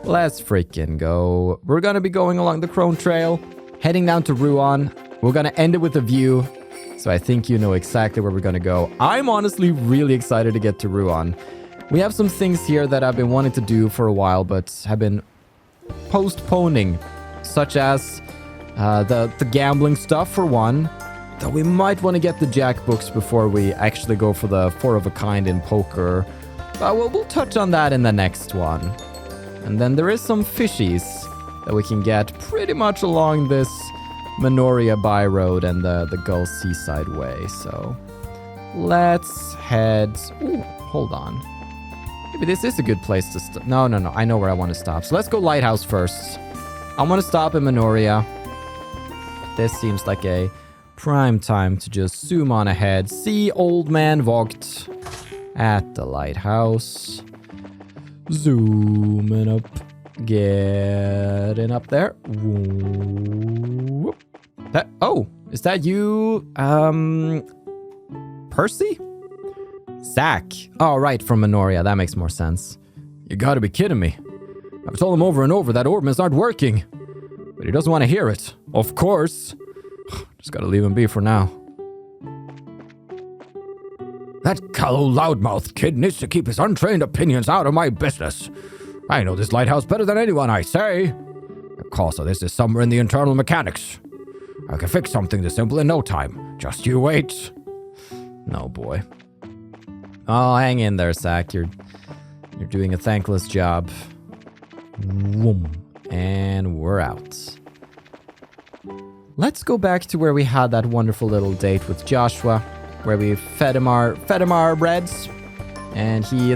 Let's freaking go. We're gonna be going along the Krone Trail, heading down to Ruan. We're gonna end it with a view. So I think you know exactly where we're gonna go. I'm honestly really excited to get to Ruan. We have some things here that I've been wanting to do for a while, but have been postponing, such as the gambling stuff for one. Though we might want to get the Jack books before we actually go for the 4 of a kind in poker. But we'll touch on that in the next one. And then there is some fishies that we can get pretty much along this Manoria by road and the Gull Seaside way. So let's head. Ooh, hold on. Maybe this is a good place to stop. No. I know where I want to stop. So let's go Lighthouse first. I want to stop in Manoria. This seems like a prime time to just zoom on ahead. See Old Man Vogt at the lighthouse. Zooming up. Getting up there. Whoop. Oh, is that you? Percy? Zach. Oh, right, from Manoria. That makes more sense. You gotta be kidding me. I've told him over and over that orbments aren't working. But he doesn't want to hear it. Of course. Just gotta leave him be for now. That callow loudmouth kid needs to keep his untrained opinions out of my business. I know this lighthouse better than anyone, I say. The cause of this is somewhere in the internal mechanics. I can fix something this simple in no time. Just you wait. No, boy. Oh, hang in there, Zach. You're doing a thankless job. Whoom. And we're out. Let's go back to where we had that wonderful little date with Joshua, where we fed him our breads, and he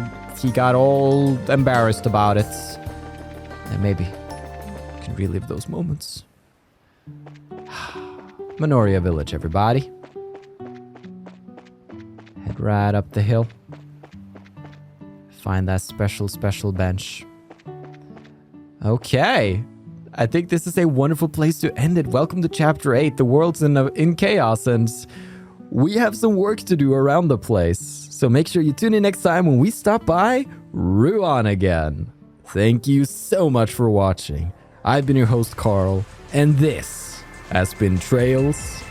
got all embarrassed about it. And maybe we can relive those moments. Manoria Village, everybody. Head right up the hill. Find that special bench. Okay. I think this is a wonderful place to end it. Welcome to Chapter 8. The world's in chaos, and we have some work to do around the place. So make sure you tune in next time when we stop by Ruan again. Thank you so much for watching. I've been your host, Carl, and this has been Trails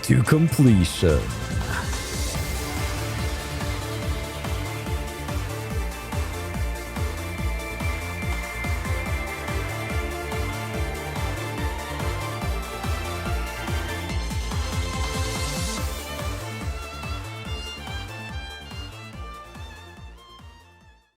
to Completion.